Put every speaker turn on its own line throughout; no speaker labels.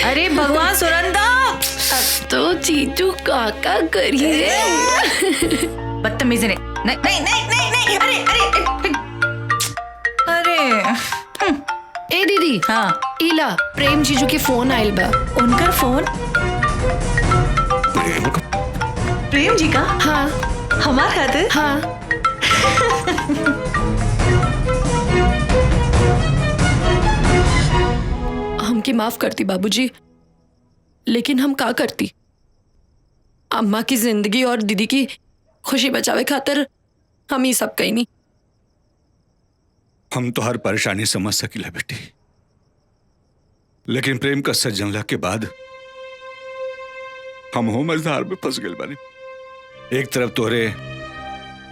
अरे भगवान सुनंदा,
तो जीजू काका करिए।
बदतमीजी नहीं नहीं नहीं नहीं नहीं नहीं, अरे अरे अरे
ए दीदी,
हाँ
इला प्रेम जीजू के फोन आयल बा।
उनका फोन? प्रेम जी का?
हाँ
हमार खातिर?
हाँ। हमकी माफ करती बाबूजी, लेकिन हम का करती? अम्मा की जिंदगी और दीदी की खुशी बचावे खातिर हम ये सब कहीं नहीं।
हम तो हर परेशानी समझ सकिला बेटी, लेकिन प्रेम का सच जानला के बाद हम हो मझधार में फंस गए बानी। एक तरफ तोरे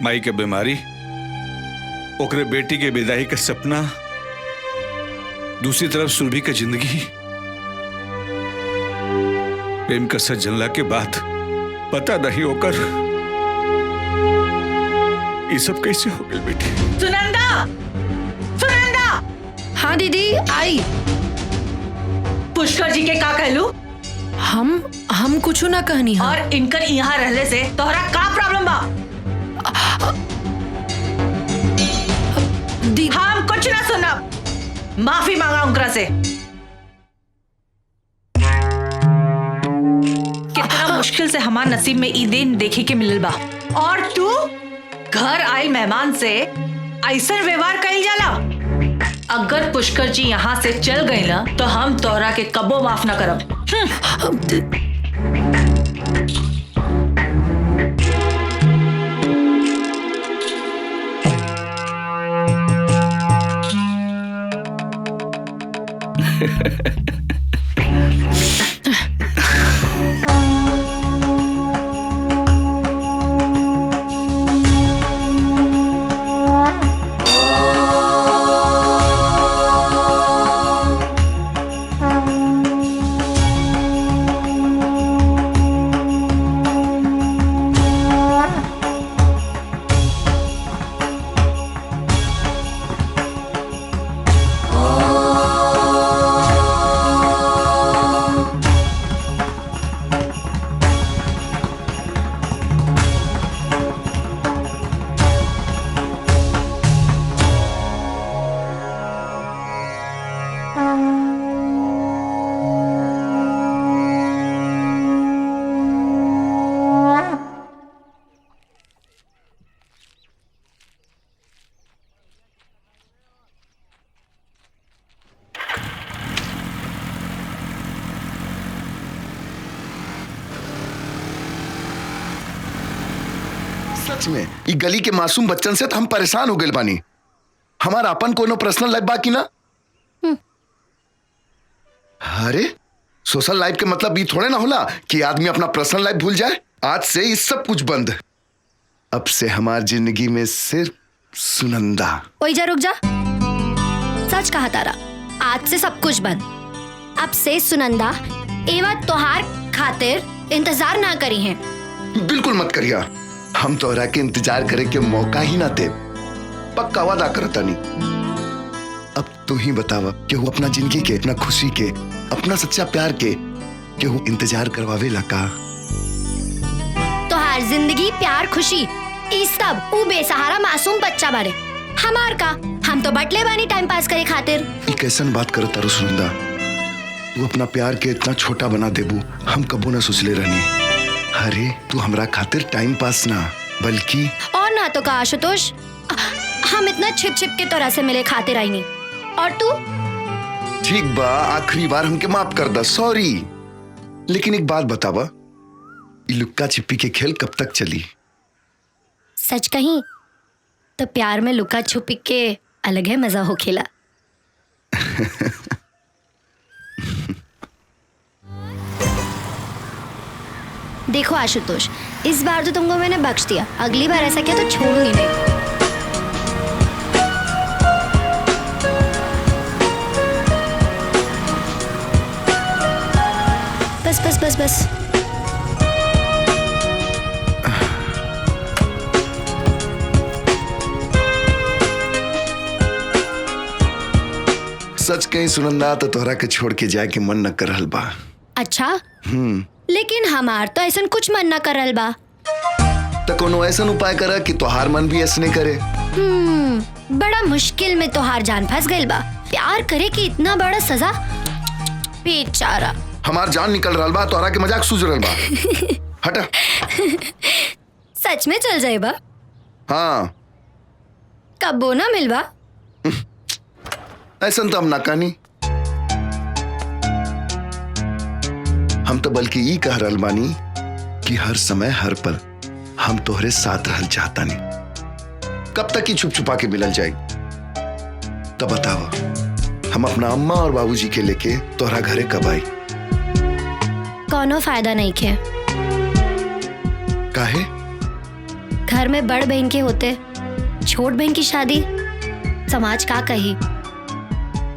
माई के बीमारी, ओकरे बेटी के विदाई का सपना, दूसरी तरफ सुरभि का जिंदगी। प्रेम का सच जानला के बाद पता नहीं होकर ये सब कैसे हो गए बेटी।
सुनंदा, सुनंदा।
हाँ दीदी आई।
पुष्कर जी के का कहलू?
हम कुछ ना कहनी। हाँ।
और इनकर यहाँ रहने से तोहरा का प्रॉब्लम बा? हम कुछ ना सुनब, माफी मांगा उनकरा से। कितना मुश्किल से हमार नसीब में ई दिन देखे के मिलल बा, और तू घर आए मेहमान से ऐसा व्यवहार कइल जाला? अगर पुष्कर जी यहाँ से चल गए ना तो हम तोहरा के कबो माफ ना करब।
सच में ई गली के मासूम बच्चन से तो हम परेशान हो गए बानी। हमारा अपन कोनो पर्सनल लाइफ बाकी ना। अरे सोशल लाइफ के मतलब ये थोड़े ना होला कि आदमी अपना पर्सनल लाइफ भूल जाए। आज से ये सब कुछ बंद। अब से हमारी जिंदगी में सिर्फ सुनंदा।
ओए जा रुक जा, सच कहा तारा, आज से सब कुछ बंद। अब से सुनंदा एवा तोहार खातिर इंतजार ना करी है।
बिल्कुल मत करिया, हम तोहरा के इंतजार करे के मौका ही ना दे। पक्का वादा करता नहीं। अब तू ही बतावा, केहू अपना जिंदगी के, अपना खुशी के, अपना सच्चा प्यार के केहू इंतजार करवावे लगा?
तोहार जिंदगी, प्यार, खुशी ई सब ऊ बेसहारा मासूम बच्चा बारे। हमार का, हम तो बटले बानी टाइम पास करे खातिर।
ई कैसन बात करत तारू सुनंदा? तू अपना प्यार के इतना छोटा बना देबू हम कबो ना सोचले रहनी। अरे तू हमरा खातिर टाइम पास ना बल्कि
और ना तो का आशुतोष, हम इतना छिप छिप के तोरा से मिले खातिर आई नहीं। और तू?
ठीक बा, आखिरी बार हमके माफ कर दा, सॉरी। लेकिन एक बात बतावा, ये लुक्का छिपी के खेल कब तक चली?
सच कहीं तो प्यार में लुका छुपी के अलग है मजा हो खेला। देखो आशुतोष, इस बार तो तुमको मैंने बख्श दिया, अगली बार ऐसा किया तो छोड़ूंगी नहीं। बस बस बस बस।
सच कहीं सुनंदा तो तोहरा के छोड़ के जाए के मन न कर रहल बा।
अच्छा लेकिन हमार तो ऐसा कुछ मन न करल बा।
तो कोनो ऐसा उपाय करा कि तोहार मन भी ऐसने करे।
बड़ा मुश्किल में तोहार जान फंस गइल बा। प्यार करे कि इतना बड़ा सजा, बेचारा।
हमार जान निकल रहल बा, तोहरा के मजाक सूझ रहल बा। हटा।
सच में चल जाए बा?
हाँ।
कबो ना मिलवा?
ऐसा तो हम ना कहनी। हम तो बल्कि ये कह रहल बानी कि हर समय हर पल हम तोहरे साथ रहल चाहता नहीं। कब तक ही छुप छुपा के मिलल जाए? तब बताओ हम अपना अम्मा और बाबूजी के लेके तोहरा घरे कब आई?
कोनो फायदा नहीं खे।
काहे?
घर में बड़ बहन के होते छोट बहन की शादी, समाज का कही।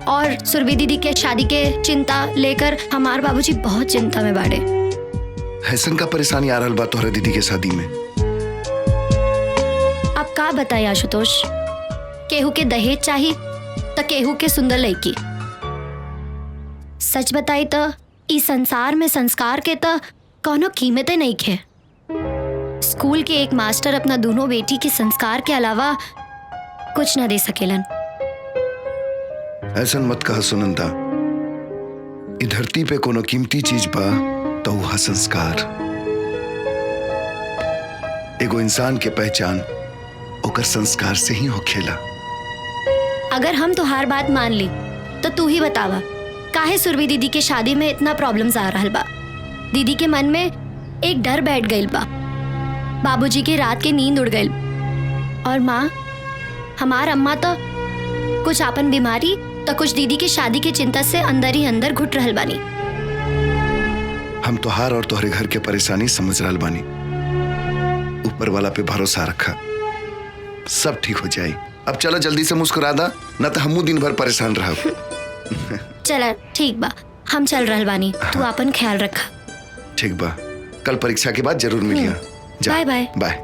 और सुरभि दीदी के शादी के चिंता लेकर हमार बाबूजी बहुत चिंता में बाड़े।
हैसन का परेशानी आ रहल बा तोहरा दीदी के शादी में?
अब का बताए आशुतोष, केहू के दहेज चाही तो केहू के सुंदर लड़की। सच बताई तो इस संसार में संस्कार के तो कोनो कीमतें नहीं खे। स्कूल के एक मास्टर अपना दोनों बेटी के संस्कार के अलावा कुछ न दे सकेलन।
ऐसा मत कहा सुनंदा। ई धरती पे कोनो कीमती चीज बा तो वह संस्कार। एगो इंसान के पहचान ओकर संस्कार से ही होखेला।
अगर हम तुहार बात मान ली तो तू ही बतावा काहे सुरभि दीदी के शादी में इतना प्रॉब्लम्स आ रहल बा। दीदी के मन में एक डर बैठ गइल बा। बाबूजी के रात के नींद उड़ गइल। और माँ, हमार अम्मा तो कुछ आपन बीमारी तो कुछ दीदी की शादी की चिंता से अंदर ही अंदर घुट रहल बानी।
हम तोहार और तोहरे घर के परेशानी समझ रहल बानी। ऊपर वाला पे भरोसा रखा, सब ठीक हो जाए। अब चलो जल्दी से मुस्कुरा दा, न तो हमू दिन भर परेशान रहब।
चला ठीक बा, हम चल रहल बानी। तू अपन ख्याल रखा।
ठीक बा, कल परीक्षा के बाद जरूर मिलिया।
By by.
बाय।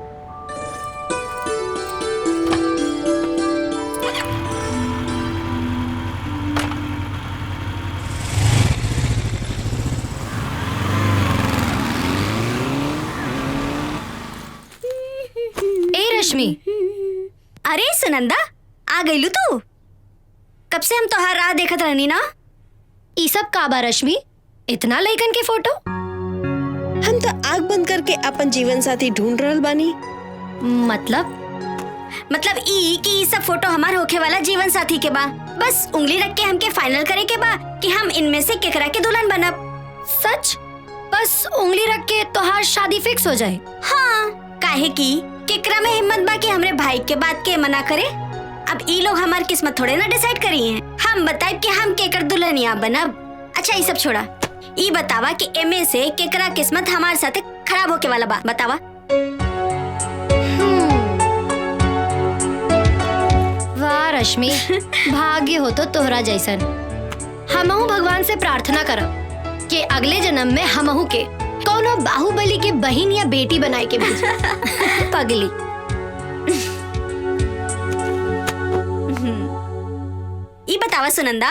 रश्मि,
अरे सुनंदा, आ गईलू तू? कब से हम तोहार राह देखत रहनी ना।
ई सब का बा रश्मि? इतना लइकन के फोटो?
हम तो आंख बंद करके अपन जीवन साथी ढूंढ रहल बानी।
मतलब
ई कि ई सब फोटो हमार होखे वाला जीवन साथी के बा। बस उंगली रख के हमके फाइनल करे के बा कि हम इनमें से केकरा के दुल्हन बनब।
सच? बस उंगली रख के तोहार शादी फिक्स हो जाए?
हाँ, काहे की केकरा में हिम्मत बा कि हमरे भाई के बात के मना करे। अब ई लोग हमार किस्मत थोड़े ना डिसाइड करी हैं। हम बताए कि हम केकर दुल्हनिया बनब। अच्छा ये सब छोड़ा, ई बतावा कि एमे से केकरा किस्मत हमार साथे खराब होके वाला बा, बतावा।
वाह रश्मि, भाग्य हो तो तोहरा जैसन। हमहू भगवान से प्रार्थना करब कि अगले जन्म में हमहू के कोनो बाहुबली के बहन या बेटी बनाए के भेजे। पगली।
ई बतावा सुनंदा,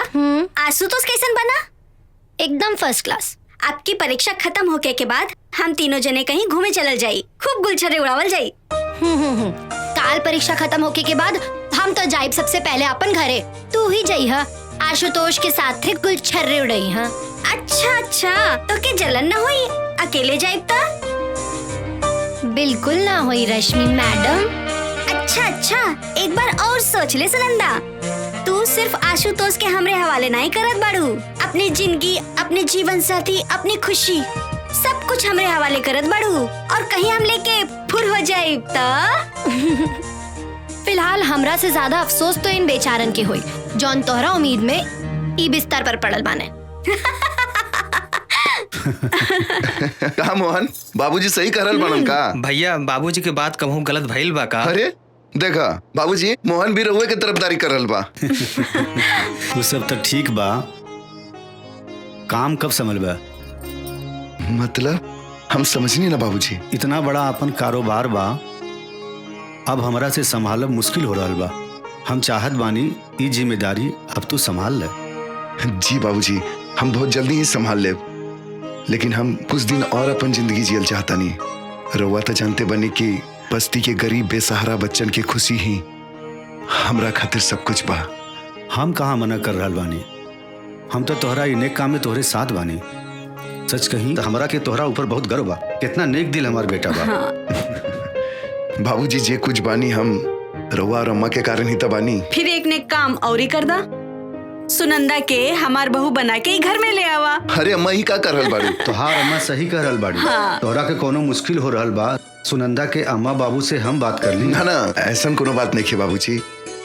आशुतोष कैसन बना?
एकदम फर्स्ट क्लास।
आपकी परीक्षा खत्म होके के बाद हम तीनों जने कहीं घूमे चलल जाई, खूब गुलछर्रे उड़ावल जाई।
काल परीक्षा खत्म होके के बाद हम तो जाइब सबसे पहले अपन घरे। तू ही जाई हा, आशुतोष के साथ थे गुलछर्रे उड़ाई हा।
अच्छा, तो के जलन न हुई? अकेले जाइब ता?
बिल्कुल ना हुई रश्मि मैडम।
अच्छा, एक बार और सोच ले सुनंदा। तू सिर्फ आशुतोष के हमरे हवाले नहीं करत बाड़ू। अपनी जिंदगी, अपने जीवन साथी, अपनी खुशी सब कुछ हमरे हवाले करत बाड़ू। और कहीं हम लेके फुर हो जाए तो?
फिलहाल हमरा से ज्यादा अफसोस तो इन बेचारन के होई जौन तोहरा उम्मीद में ई बिस्तर पर पड़ल बाने।
कहा मोहन, बाबूजी सही करल बनन का?
भैया बाबूजी के बात कहूँ गलत भइल बा का?
अरे देखा बाबूजी, मोहन भी रहुए के तरफदारी करल बा।
वो सब तो ठीक बा, काम कब संभलबा?
मतलब हम समझनी ना बाबूजी।
इतना बड़ा अपन कारोबार बा, अब हमरा से संभालब मुश्किल हो रहा बा। हम चाहत बानी ई जिम्मेदारी अब तू संभाल ले।
जी बाबूजी, हम बहुत जल्दी ही संभाल ले, लेकिन हम कुछ दिन और अपन जिंदगी जियल चाहता नहीं। रउआ तो जानते बनी कि बस्ती के गरीब बेसहारा बच्चन की खुशी ही हमरा खातिर सब कुछ बा।
हम कहाँ मना कर रहल बानी, हम तो तोहरा इ नेक काम में तोहरे साथ बानी। सच कही तो हमरा के तोहरा ऊपर बहुत गर्व बा, कितना नेक दिल हमार बेटा बा।
बाबूजी जे कुछ बानी हम रउआ और अम्मा के कारण ही तो बानी।
फिर एक ने काम और ही कर दा, सुनंदा के हमार बहू बना के ही घर में ले आवा।
अरे अम्मा ही का कर रहल बाड़ी?
तोहार अम्मा सही कह रहल बाड़ी। तोहरा के कोनो मुश्किल हो रहल बा, सुनंदा के अम्मा बाबू से हम बात कर ली।
ना ना, ऐसा कोनो बात नहीं है बाबूजी।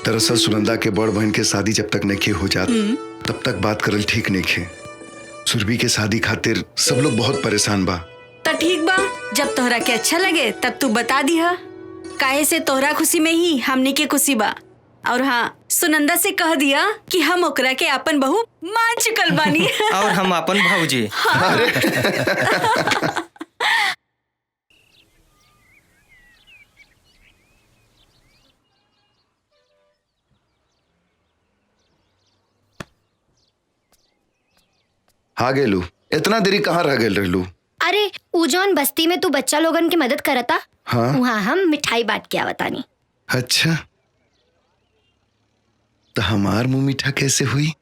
दरअसल सुनंदा के बड़ बहन के शादी जब तक नहीं हो जात तब तक बात करल ठीक नहीं है। सुरभि के शादी खातिर सब लोग बहुत परेशान बा।
तो ठीक बा, जब तोहरा के अच्छा लगे तब तू बता दिहा, काहे से तोहरा खुशी में ही हमनी के खुशी बा। और हाँ, सुनंदा से कह दिया कि हम ओकरा के अपन बहू मान चुकल बानी।
और हम अपन भाऊजी।
हाँ गेलू, इतना देरी कहाँ रह गेल रहलू?
अरे ऊ जौन बस्ती में तू बच्चा लोगन की मदद करता,
हाँ?
वहाँ हम मिठाई बांट के आवतानी।
अच्छा, तो हमार मुंह मीठा कैसे हुई?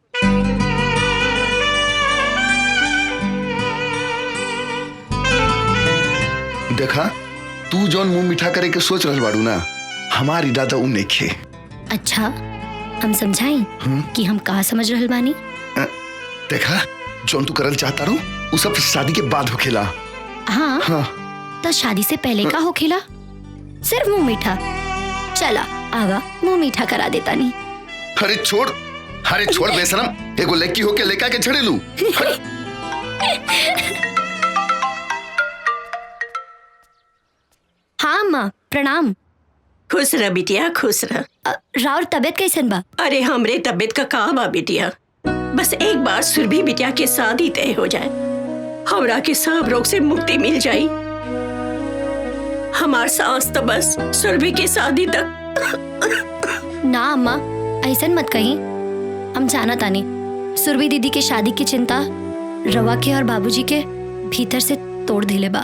देखा, तू जौन मुंह मीठा करे के सोच रहल बाड़ू ना, हमार इरादा उ नइखे।
अच्छा, हम समझाई कि हम कहाँ समझ रहल बानी?
देखा, जौन तू करल चाहता रू उ सब शादी के बाद होखेला।
हाँ, तो शादी से पहले का होखेला? सिर्फ मुंह मीठा। चला आवा, मुंह मीठा करा देता नहीं।
अरे छोड़ बेशरम, एगो लड़की होके लेका के झड़ेलू।
हाँ माँ, प्रणाम।
खुश रह बिटिया, खुश रह।
राउर तबियत कैसन बा?
अरे हमरे तबियत का कहा बा बिटिया, बस एक बार सुरभि बिटिया के शादी तय हो जाए, हमरा के सब रोग से मुक्ति मिल जाई। हमार सांस तो बस सुरभि के शादी तक।
ना अम्मा, ऐसन मत कही। हम जाना तानी सुरभि दीदी के शादी की चिंता रवा के और बाबूजी के भीतर से तोड़ दिले बा।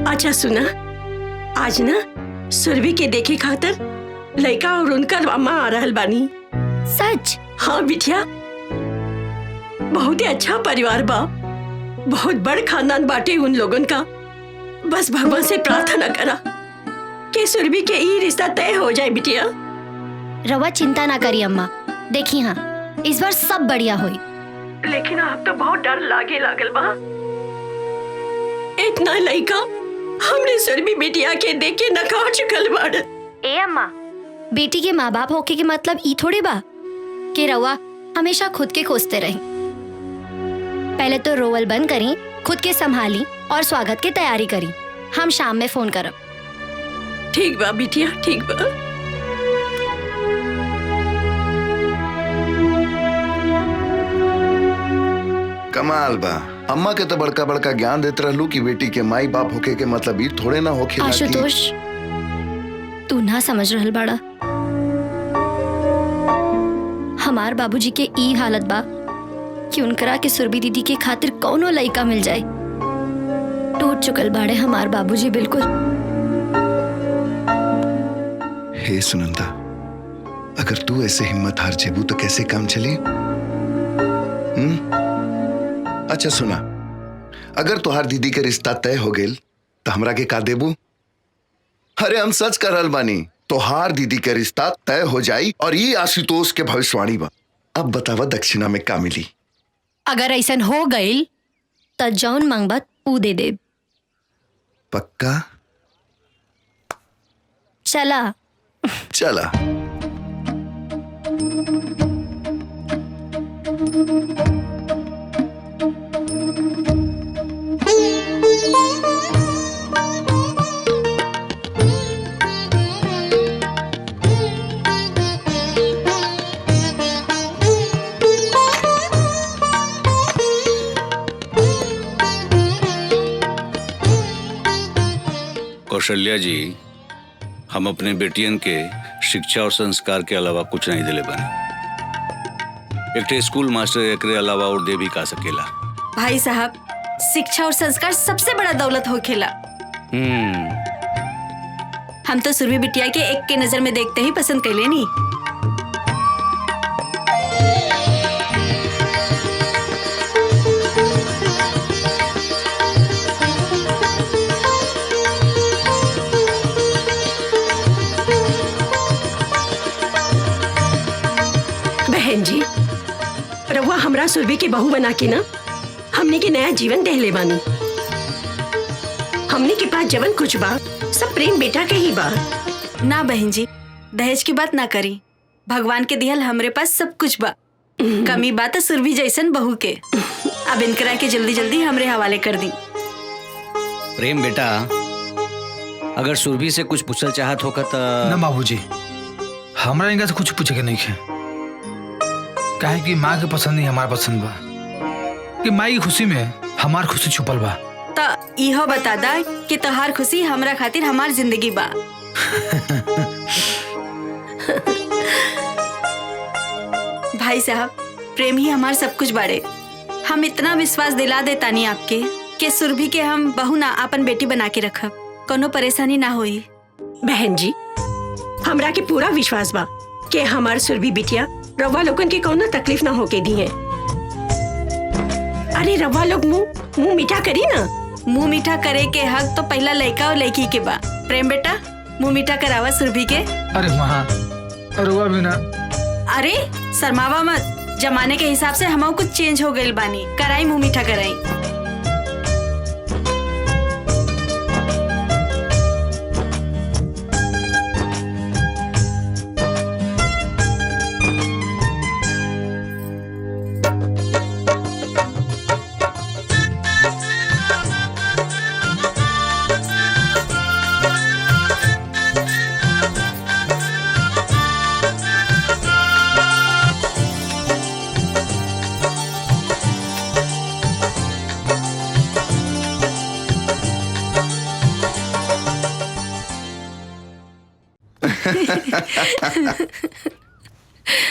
अच्छा सुना, आज ना सुरभि के देखे खातिर लड़का और उनका अम्मा आ रहल बानी।
सच?
हाँ बिटिया, बहुत ही अच्छा परिवार बा, बहुत बड़ खानदान बाटे उन लोगन का। बस भगवान से प्रार्थना करा कि सुरभि के ई रिश्ता तय हो जाए बिटिया।
रवा चिंता ना करी अम्मा, देखी हाँ इस बार सब बढ़िया हुई।
लेकिन अब तो बहुत डर लागल बा। इतना लड़का हमने सुरभि बिटिया के देख के नकार चुकल बाड़।
ए अम्मा, बेटी के माँ बाप होके के मतलब ई थोड़ी बा कि रवा हमेशा खुद के खोजते रही। पहले तो रोवल बंद करी, खुद के संभाली और स्वागत की तैयारी करी। हम शाम में फोन करब।
ठीक बा बिटिया, ठीक बा।
कमाल बा, अम्मा के तो बड़का बड़का ज्ञान देते रहलू कि बेटी के माई बाप होके के मतलब ई थोड़े ना होखेला कि।
आशुतोष, तू ना समझ रहल बाड़ा। हमार बाबूजी के ई हालत बा कि उनकरा के सुरभि दीदी के खातिर कौनो लड़का मिल जाए। टूट चुकल बाड़े हमार बाबूजी बिल्कुल।
हे सुनंदा, अगर तू ऐसे हिम्मत हार जेबू तो कैसे काम चली? अच्छा सुना, अगर तुहार दीदी के रिश्ता तय हो गेल तो हमरा के का देबू? अरे हम सच कर रहल बानी, तुहार दीदी के रिश्ता तय हो जाई और ये आशुतोष के भविष्यवाणी बा। अब बतावा दक्षिणा में का मिली?
अगर ऐसन हो गई
त जौन मांगबा ऊ दे दे।
पक्का?
चला
चला।
कौशल्या जी, हम अपने बेटियन के शिक्षा और संस्कार के अलावा कुछ नहीं दिले बने। एक स्कूल मास्टर एकरे अलावा और दे भी का सकेला।
भाई साहब, शिक्षा और संस्कार सबसे बड़ा दौलत होखेला। हम तो सुरभि बिटिया के एक के नजर में देखते ही पसंद कर लेनी।
बहन जी, रउआ हमरा सुरभि की बहू बना के ना हमने के नया जीवन दहले बानी। हमने के पास जवन कुछ बा सब प्रेम बेटा के ही बा।
ना बहन जी, दहेज की बात ना करी। भगवान के दिहल हमरे पास सब कुछ बा। कमी बात है सुरभि जैसन बहू के। अब इनकरा के जल्दी जल्दी हमरे हवाले कर दी।
प्रेम बेटा, अगर सुरभि से कुछ पूछल चाहत होगा तो
ना बाबूजी, हमरा इनका से कुछ पूछे के नहीं है। काहे कि माँ के पसंद ही हमारा पसंद बा, कि माँ की खुशी में हमार खुशी छुपल बा।
तो इहो बता दा कि तोहार खुशी हमरा खातिर हमार जिंदगी बा। भाई साहब, प्रेम ही हमार सब कुछ बाड़े। हम इतना विश्वास दिला देता नहीं आपके कि सुरभि के हम बहू ना अपन बेटी बना के रखब, कोनो परेशानी ना होई।
बहन जी, हमरा के पूरा विश्वास बा कि हमार सुरभि बिटिया रवा लोगन के कौनो तकलीफ ना होके दी है। अरे रवा लोग मुंह मीठा करी ना।
मुंह मीठा करे के हक तो पहला लड़का और लड़की के बा। प्रेम बेटा, मुंह मीठा करावा सुरभि के।
अरे वहाँ रुआ भी ना।
अरे शर्मावा मत, जमाने के हिसाब से हम कुछ चेंज हो गइल बानी। कराई मुंह मीठा कराई।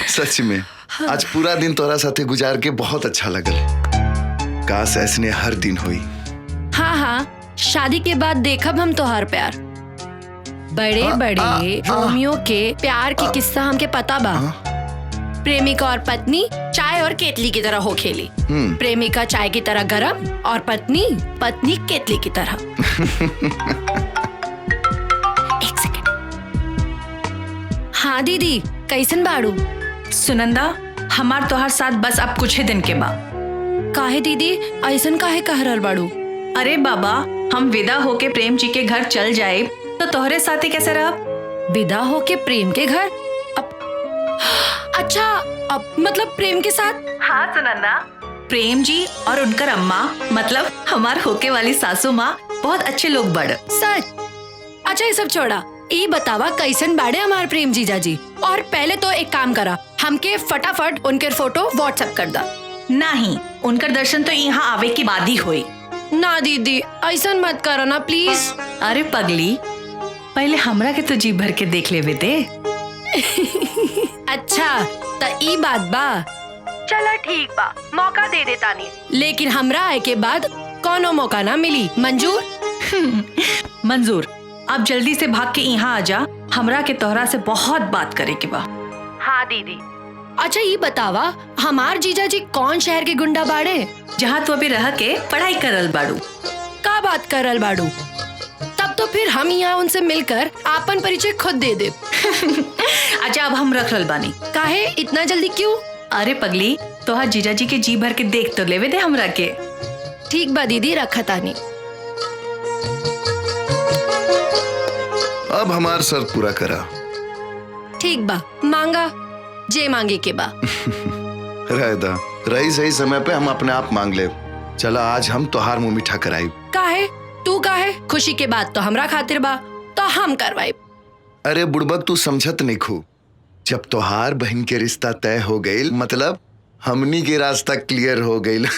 सच में आज पूरा दिन तोरा साथे गुजार के बहुत अच्छा लगल। काश ऐसने हर दिन हुई।
हाँ हाँ, शादी के बाद देखब हम तोहार प्यार। बड़े बड़े रोमियो के प्यार के किस्सा हमके पता बा। प्रेमिका और पत्नी चाय और केतली की तरह हो खेली। प्रेमिका चाय की तरह गरम और पत्नी केतली की तरह। एक सेकंड। हाँ दीदी, कैसन बाड़ू?
सुनंदा, हमार तोहार साथ बस अब कुछ ही दिन के बा।
काहे दीदी, ऐसन काहे कह रहल बाड़ू?
अरे बाबा, हम विदा होके प्रेम जी के घर चल जाए तो तोहरे साथे कैसे रहब?
विदा होके प्रेम के घर? अच्छा, अब मतलब प्रेम के साथ?
हाँ सुनंदा, प्रेम जी और उनकर अम्मा मतलब हमार होके वाली सासू माँ बहुत अच्छे लोग बड़।
सच? अच्छा ये सब छोड़ा, ये बतावा कैसन बाड़े हमार प्रेम जीजा जी। और पहले तो एक काम करा, हमके फटाफट उनके फोटो व्हाट्सएप कर दा।
नहीं, उनकर दर्शन तो यहाँ आवे की बाद ही हुई।
ना दीदी, ऐसा मत करो ना प्लीज।
अरे पगली, पहले हमरा के तो जी भर के देख लेवे दे।
अच्छा तो ई बात बा। चला ठीक बा, मौका दे देता नहीं, लेकिन हमरा आए के बाद कोनो मौका ना मिली। मंजूर?
मंजूर। अब जल्दी से भाग के यहाँ आ जा, हमरा के तोहरा से बहुत बात करे के बा।
हाँ दीदी। अच्छा ये बतावा, हमार जीजा जी कौन शहर के गुंडा बाड़े?
जहाँ तू अभी रह के पढ़ाई करल बाड़ू।
का बात करल बाड़ू? तब तो फिर हम यहाँ उनसे मिलकर आपन परिचय खुद दे दे।
अच्छा अब हम रख रल बानी।
काहे इतना जल्दी क्यों?
अरे पगली, तोहार जीजा जी के जी भर के देख तो लेवे दे हमरा के।
ठीक बा दीदी, रखा तानी।
अब हमार सर पूरा करा।
ठीक बा, मांगा जे मांगे के बा।
रहदा, रही सही समय पे हम अपने आप मांग ले। चला आज हम तोहार मुंह मीठा कराई।
काहे? तू काहे? खुशी के बात तो हमरा खातिर बा, तो हम करवाई।
अरे बुड़बक, तू समझत नहीं खू। जब तोहार बहन के रिश्ता तय हो गईल, मतलब हमनी के रास्ता क्लियर हो गईल।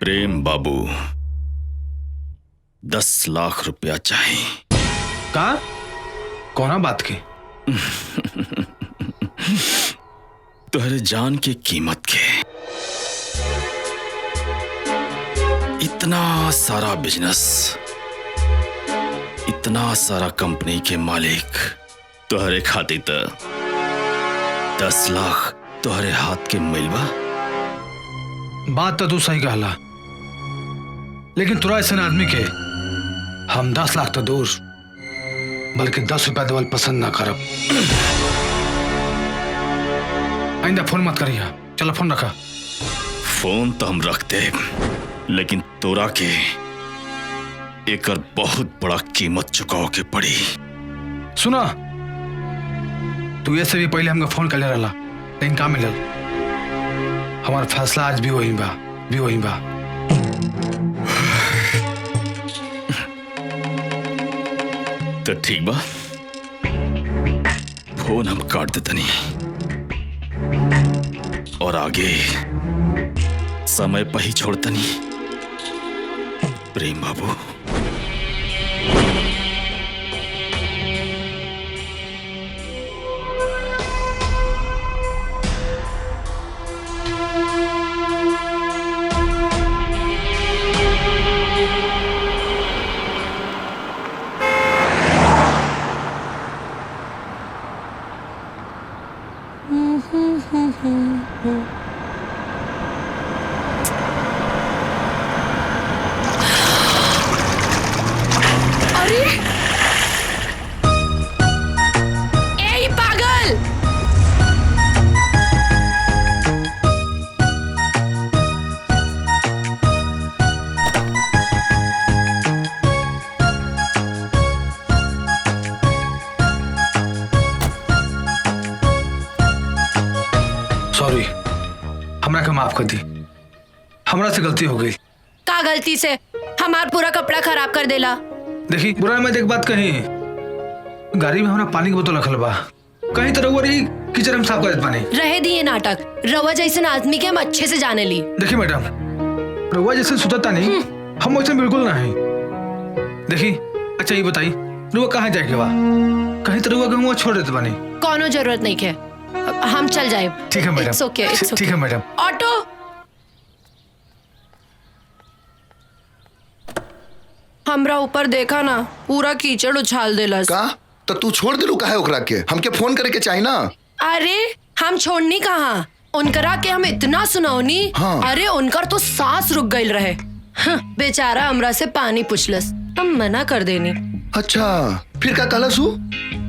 प्रेम बाबू 10 लाख रुपया चाहिए।
कहा कौन बात की?
तुम्हारे जान की कीमत के। इतना सारा बिजनेस, इतना सारा कंपनी के मालिक तुम्हारे खातिर तो 10 लाख तुम्हारे हाथ के मिलवा।
बात तो तू सही कहला, लेकिन तुरा ऐसे आदमी के हम 10 लाख तो दूर बल्कि 10 रुपया देवल पसंद ना करब। आइंदा फोन मत करिया। चलो फोन रखा।
फोन तो हम रखते, लेकिन तोरा के एक बहुत बड़ा कीमत चुकाओ के पड़ी।
सुना, तू ये से भी पहले हमको फोन कर ले रहा, लेकिन का मिलल? हमारा फैसला आज भी वही बा।
तो ठीक बा, फोन हम काट देते नहीं और आगे समय पर ही छोड़ते नहीं। प्रेम बाबू,
सॉरी, हमरा के माफ कर दी। हमरा से गलती हो गई।
का गलती से? हमार पूरा कपड़ा खराब कर देला।
देखी, बुरा मत एक बात कही, गाड़ी में हमरा पानी की बोतल रखल बा, कहीं तो रउआ रही किचन में साफ कर देत पानी।
रहे दिए नाटक। रवा जैसे आदमी के हम अच्छे से जाने ली।
देखी मैडम, रउआ जैसे सुतता नहीं, हम वैसे बिल्कुल ना है। देखी, अच्छा ये बताई, रउआ कहाँ जाए के बा? कहीं तो रउआ के छोड़ देते पानी।
कोनो जरूरत नहीं है, हम चल जाए।
ठीक है madam.
It's okay, it's okay.
ठीक है मैडम।
ऑटो, हमरा ऊपर देखा ना, पूरा कीचड़ उछाल देलस।
का? तो तू छोड़ दिलू काहे ओकरा के? हमके फोन करे के चाहिए ना।
अरे हम छोड़नी कहाँ, उनकरा के हम इतना सुनौनी।
हाँ।
अरे उनकर तो सांस रुक गई रहे। बेचारा हमरा से पानी पुछलस, हम मना कर देनी।
अच्छा, फिर का कहलस?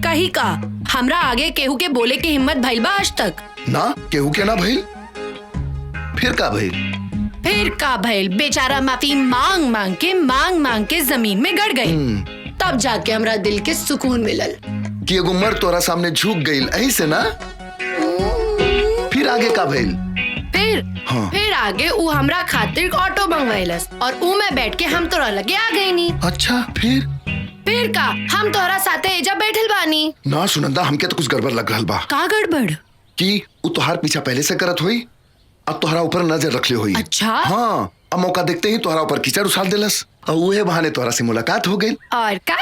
कही का हमरा आगे केहू के बोले की हिम्मत भइल बा आज तक?
ना, केहू के ना भइल। फिर का भइल?
फिर का भइल, बेचारा माफी मांग मांग के जमीन में गड़ गई। तब जाके हमरा दिल के सुकून मिलल
कि एगो मर्द तोरा सामने झुक गइल, ऐसे से ना। फिर आगे का भइल?
फिर आगे उ हमरा खातिर ऑटो मंगवाइलस और उ में बैठ के हम तोरा लगे आ गई नी।
अच्छा, फिर
का हम तोरा साथे एजा बैठल बानी।
ना सुनंदा, हमके तो कुछ गड़बड़ लग रहल बा।
का गड़बड़?
कि उ तोहार पीछा पहले से करत होई, अब तोहरा ऊपर नजर रखले होई।
अच्छा?
हाँ, अब मौका देखते ही तोहरा ऊपर कीचड़ उछाल देलस और उहे बहाने तोहरा से मुलाकात हो गई।
और का?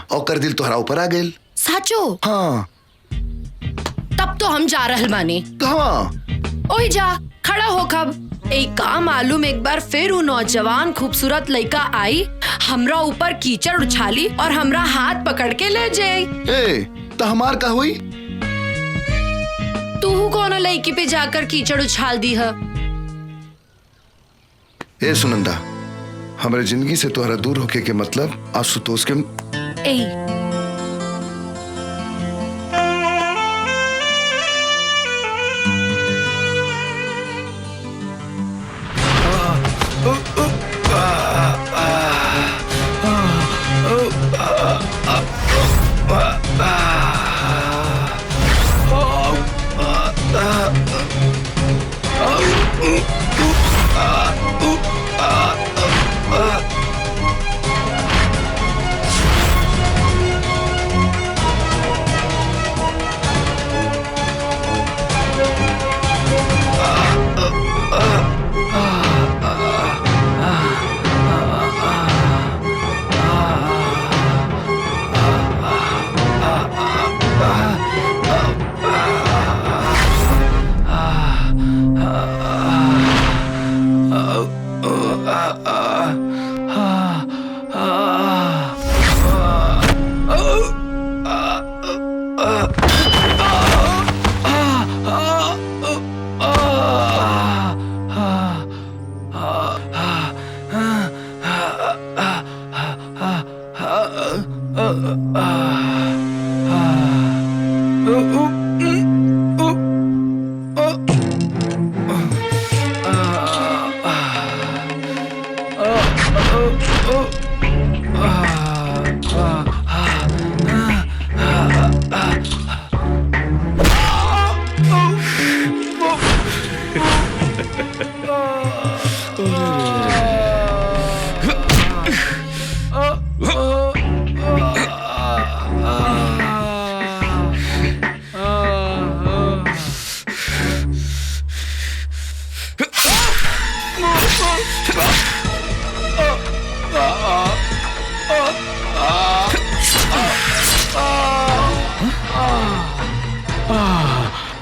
और कर दिल तोहरा ऊपर आ गइल।
साचो?
हाँ।
तब तो हम जा रहल बानी।
कहाँ?
ओही जा खड़ा हो कब। एक काम मालूम, एक बार फिर वो नौजवान खूबसूरत लड़का आई, हमरा ऊपर कीचड़ उछाली और हमरा हाथ पकड़ के ले जाए।
तो हमार का हुई?
तू कौन लड़की पे जाकर कीचड़ उछाल दी है?
ए सुनंदा, हमारे जिंदगी से तोहरा दूर होके के मतलब आशुतोष के।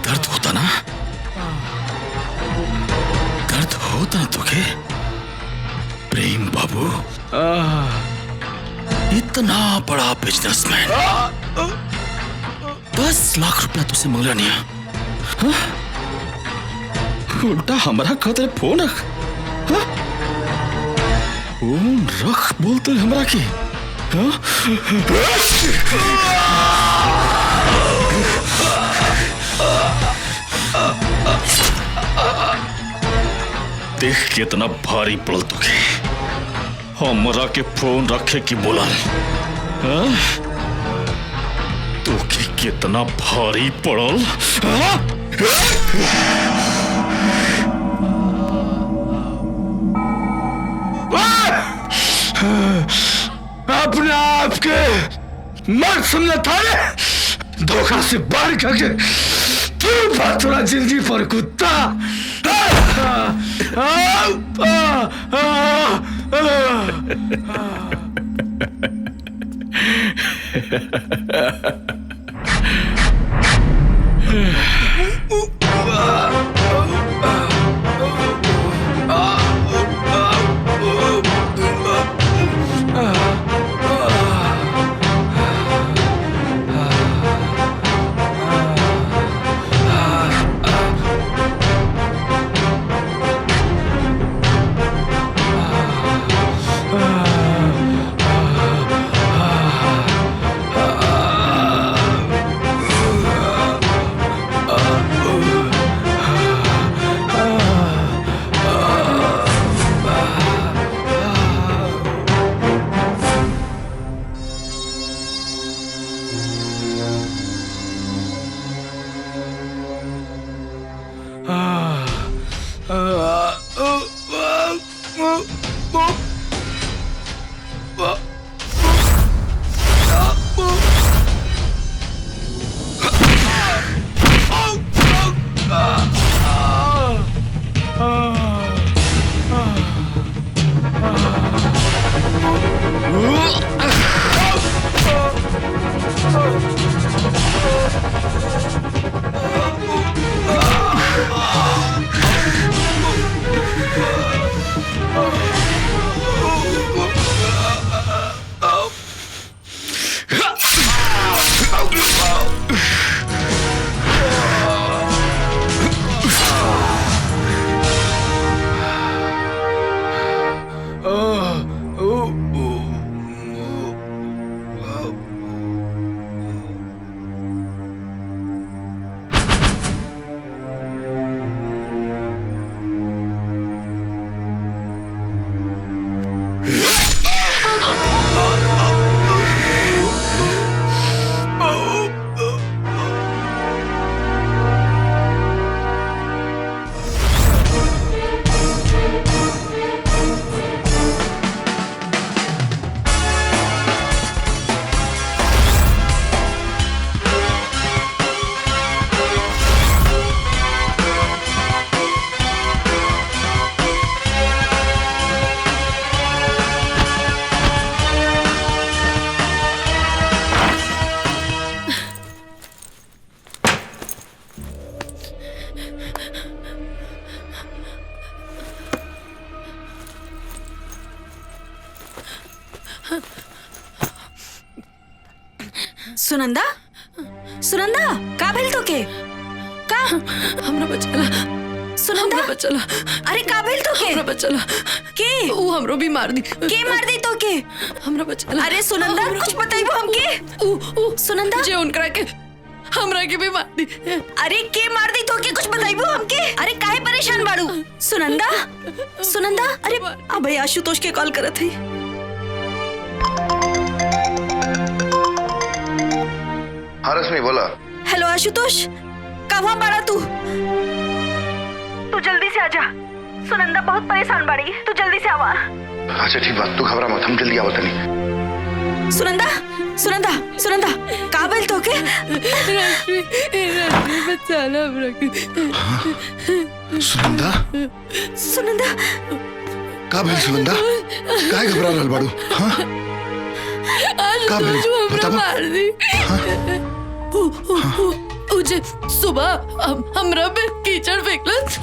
दर्द होता ना? दर्द होता तुझे? प्रेम बाबू इतना बड़ा बिजनेसमैन 10 लाख रुपया तुझसे मांगला नहीं है, उल्टा हमारा खातिर फोन रख, फोन रख बोलते हमरा की। देख कितना भारी पड़ल तुझे, हमरा के फोन रखे की बोला, तुझे कितना भारी पड़ल।
अपने आप के मर्द समझा था, धोखा से बाहर करके तू बात थोड़ा जिंदगी पर कुत्ता।
सुनंदा, सुनंदा का भेल तो के का
हमरा बचाला
सुनंदा
हमरा बचला।
अरे काबिल तो के
हमरा बचला।
के
ऊ हमरो भी मार दी।
के मार दी तो के
हमरा बचला।
अरे सुनंदा कुछ बताइबो हमके।
ऊ
सुनंदा
जे उनकरा के हमरा के भी मार दी।
अरे के मार दी तो के कुछ बताइबो हमके। अरे काहे परेशान बाड़ू सुनंदा सुनंदा। अरे अबे आशुतोष के कॉल करत है।
हाँ रश्मि बोला।
हेलो आशुतोष कहाँ बाड़ा तू जल्दी से आजा। सुनंदा बहुत परेशान बाड़ी तू जल्दी से आवा।
अच्छा ठीक बात, तू घबरा मत, हम जल्दी आवत नहीं।
सुनंदा सुनंदा सुनंदा काबिल तो के
बचाना हमरा के।
सुनंदा
सुनंदा
का भेल सुनंदा? काहे घबरा रहल बाड़ू? हाँ का भेल बताबो।
मार दी। उजे सुबह हमरा पे कीचड़ फेंकलस।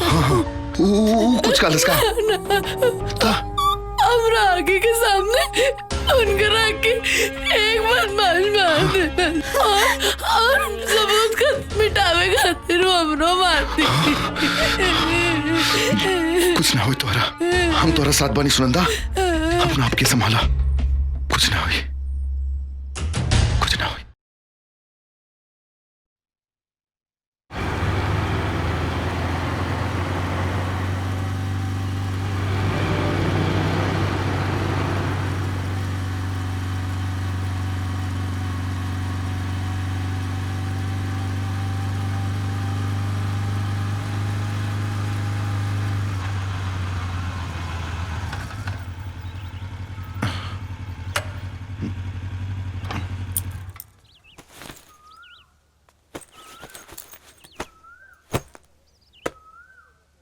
कुछ कालस का?
हमरा आगे के सामने उनके रख के एक बदमाश मार देता और सबूत का मिटावे खातिर हमरो मार दी।
कुछ ना होई तोरा, हम तोरा साथ बानी सुनंदा, अपना आप के संभाला, कुछ ना होई, कुछ ना होई।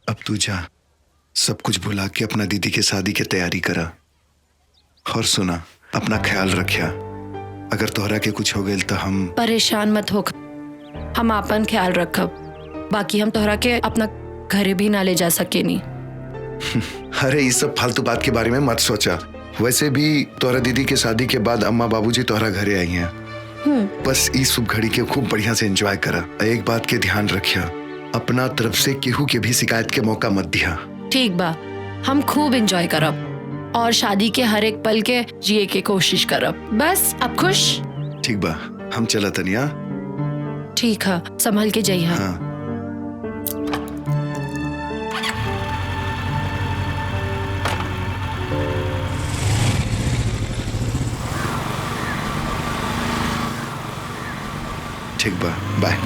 अब तू जा, सब कुछ भुला के अपना दीदी के शादी की तैयारी करा। और सुना, अपना ख्याल रखिया, अगर तोहरा के कुछ हो गए तो हम
परेशान मत हो, हम अपन ख्याल रखब। बाकी हम तोहरा के अपना घरे भी ना ले जा सके नी।
अरे ये सब फालतू बात के बारे में मत सोचा। वैसे भी तोहरा दीदी के शादी के बाद अम्मा बाबूजी तोहरा घरे आई हैं। बस इस शुभ घड़ी के खूब बढ़िया से एंजॉय करा। एक बात के ध्यान रखिया, अपना तरफ से केहू के भी शिकायत के मौका मत दिया।
ठीक बा, हम खूब एंजॉय करब और शादी के हर एक पल के जिए के कोशिश करब। बस अब खुश।
ठीक बा, हम चला तनिया।
ठीक है, संभल के जाइए।
हाँ। ठीक बा, बाय।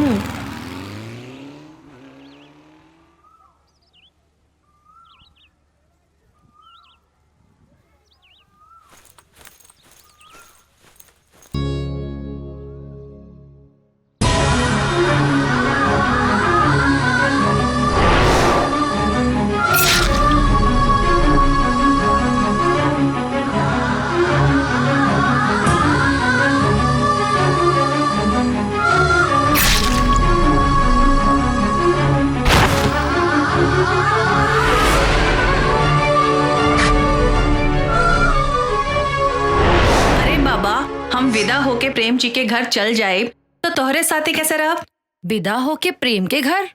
हम विदा होके प्रेम जी के घर चल जाए तो तोहरे साथी कैसे रहा?
विदा होके प्रेम के घर?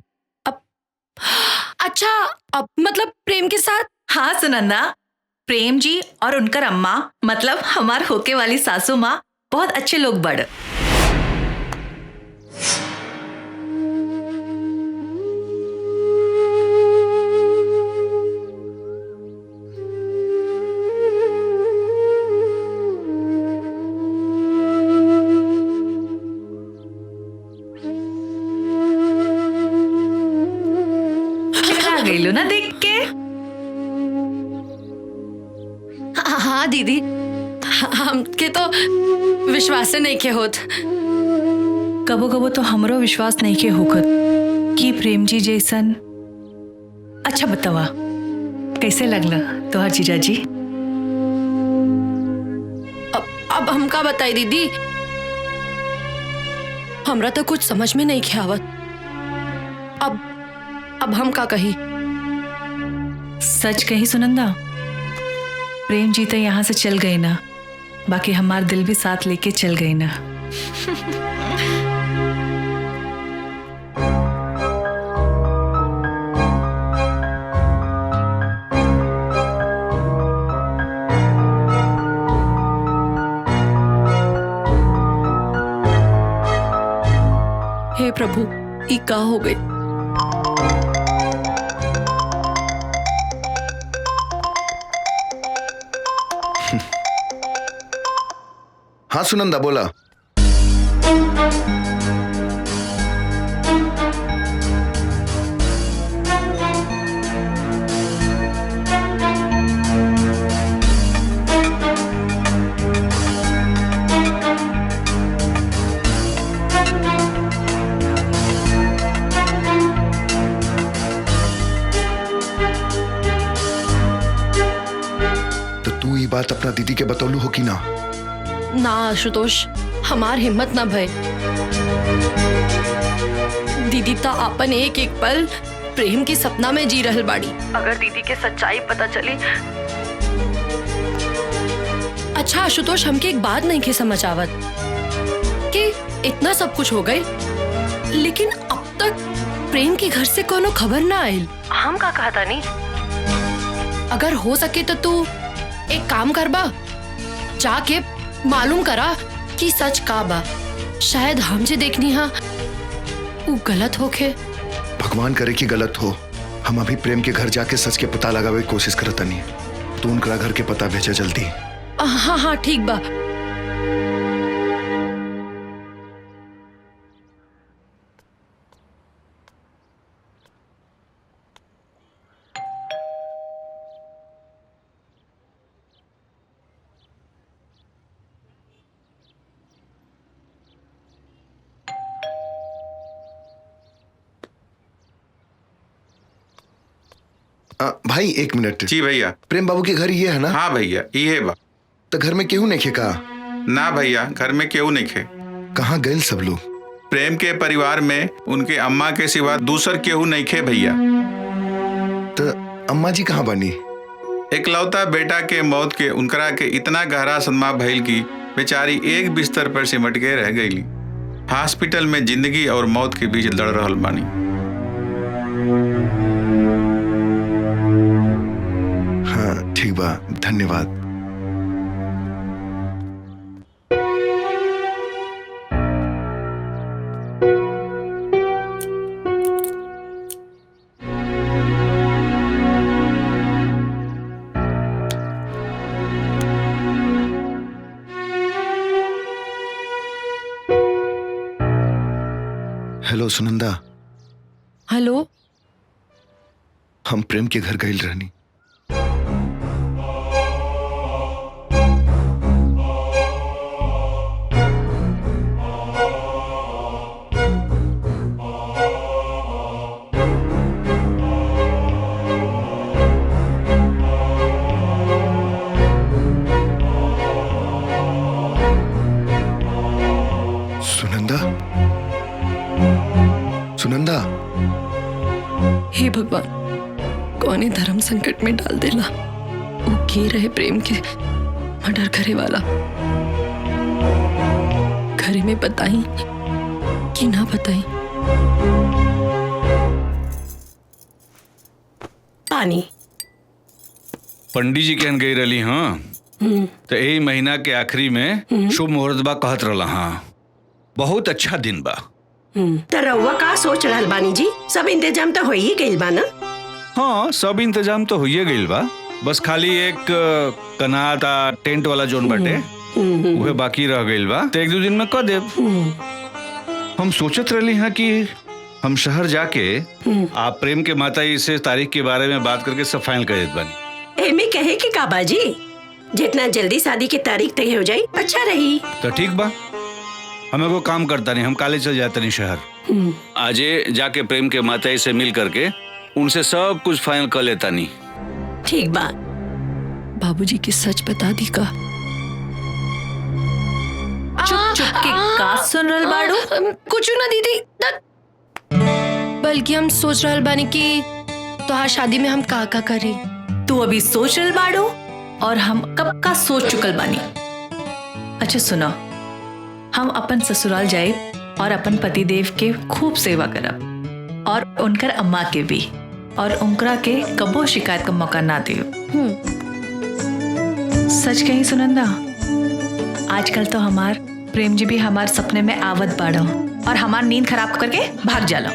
अब अच्छा, अब मतलब प्रेम के साथ?
हाँ सुनंदा, प्रेम जी और उनकर अम्मा मतलब हमार होके वाली सासू माँ बहुत अच्छे लोग बड़। गईलू ना देख के?
हाँ दीदी, हमके तो विश्वास नहीं के होत।
कबो कबो तो हमरो विश्वास नहीं के होखत कि प्रेम जी जैसन। अच्छा बतावा, कैसे लगला तोहर जीजा जी?
अब हम का बताई दीदी, हमरा तो कुछ समझ में नहीं के आवत। अब हम का कही?
सच कही सुनंदा, प्रेम जी तो यहाँ से चल गए ना, बाकी हमार दिल भी साथ लेके चल गए ना।
हे प्रभु, ई का हो गई?
हाँ सुनंदा बोला। बात अपना दीदी के बतौलू हो कि ना?
ना आशुतोष, हमार हिम्मत ना भय। दीदी तो अपन एक एक पल प्रेम के सपना में जी रहल बाड़ी। अगर दीदी के सच्चाई पता चली। अच्छा आशुतोष, हमके एक बात नहीं के समझ आवत कि इतना सब कुछ हो गई, लेकिन अब तक प्रेम के घर से कोनो खबर ना आयल। हम का कहता नहीं? अगर हो सके तो तू एक काम करबा, जाके मालूम करा कि सच का बा। शायद हम जे देखनी हा वो गलत होके।
भगवान करे कि गलत हो। हम अभी प्रेम के घर जाके सच के पता लगावे की कोशिश करता नहीं। तू उनका घर के पता भेजा जल्दी।
हाँ हाँ ठीक बा।
भाई एक मिनट।
जी भैया।
प्रेम बाबू के घर ये है ना?
हाँ भैया ये बा।
तो घर में केहू नहीं खे का?
ना भैया, घर में केहू नहीं खे।
कहाँ गए सब लोग?
प्रेम के परिवार में उनके अम्मा के सिवा दूसर केहू नहीं खे भैया।
तो अम्मा जी कहाँ बनी?
इकलौता बेटा के मौत के उनकरा के इतना गहरा सदमा भइल की बेचारी एक बिस्तर पर सिमट के रह गईली। हॉस्पिटल में जिंदगी और मौत के बीच लड़ रहल बानी।
ठीक बा, धन्यवाद। हेलो सुनंदा।
हेलो।
हम प्रेम के घर गए रहनी। सुनंदा।
हे भगवान, कौन धर्म संकट में डाल देला। वो के रहे प्रेम के मर्डर करे वाला। घरे में बताई कि ना बताई?
पानी।
पंडित जी कहन गई रही। हाँ तो यही महीना के आखिरी में शुभ मुहूर्त बा कहत रहा। हाँ बहुत अच्छा दिन बा।
तो रउआ का सोच रहल बानी जी? सब इंतजाम तो हो ही गइल बा ना?
हाँ सब इंतजाम तो होइए गइल बा। बस खाली एक कनाता टेंट वाला जोन बाटे उहे बाकी रह गइल बा। तो एक दो दिन में कर देब। हम सोचत रही हैं कि हम शहर जाके आप प्रेम के माता जी से तारीख के बारे में बात करके सब फाइनल कर देत बानी।
एमे कहे कि का बाजी, जितना जल्दी शादी की तारीख तय हो जाए अच्छा रही।
तो ठीक बा, हमें को काम करता नहीं। हम काले चल जाते नहीं शहर। आजे जाके प्रेम के माता जी से मिल करके उनसे सब कुछ फाइनल कर लेता नहीं।
ठीक बा।
बाबूजी की सच बता दी का?
चुप चुप के का सुन रहल बाड़ू?
कुछ ना दीदी, बल्कि हम सोच रहल बानी कि तोहार शादी में हम का करी।
तू अभी सोच रहल बाड़ू और हम कब का सोच चुकल बानी। अच्छा सुनो, हम अपन ससुराल जाए और अपन पति देव के खूब सेवा करब और उनकर अम्मा के भी, और उनकरा के कबो शिकायत का मौका ना दे। सच कही सुनंदा, आजकल तो हमार प्रेम जी भी हमार सपने में आवत बाड़ो। और हमार नींद खराब करके भाग जाला।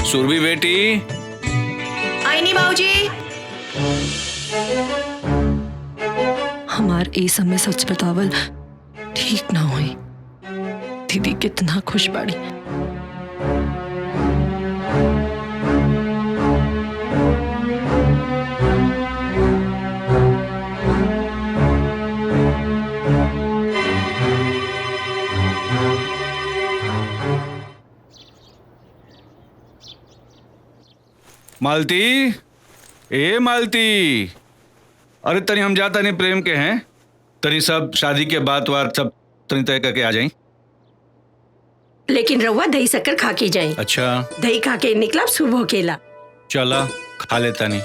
सुरभि बेटी,
आई नहीं बाबूजी।
हमार ए समय सच बतावल ठीक ना हुई। दीदी कितना खुश बाड़ी।
मालती, ए मालती, अरे तनी हम जाता नहीं प्रेम के हैं, तनी सब शादी के बात वार सब तनी तय करके आ जाई।
लेकिन रउआ दही शक्कर खा के जाए।
अच्छा
दही खा के निकला शुभ होकेला।
चला खा लेता नहीं।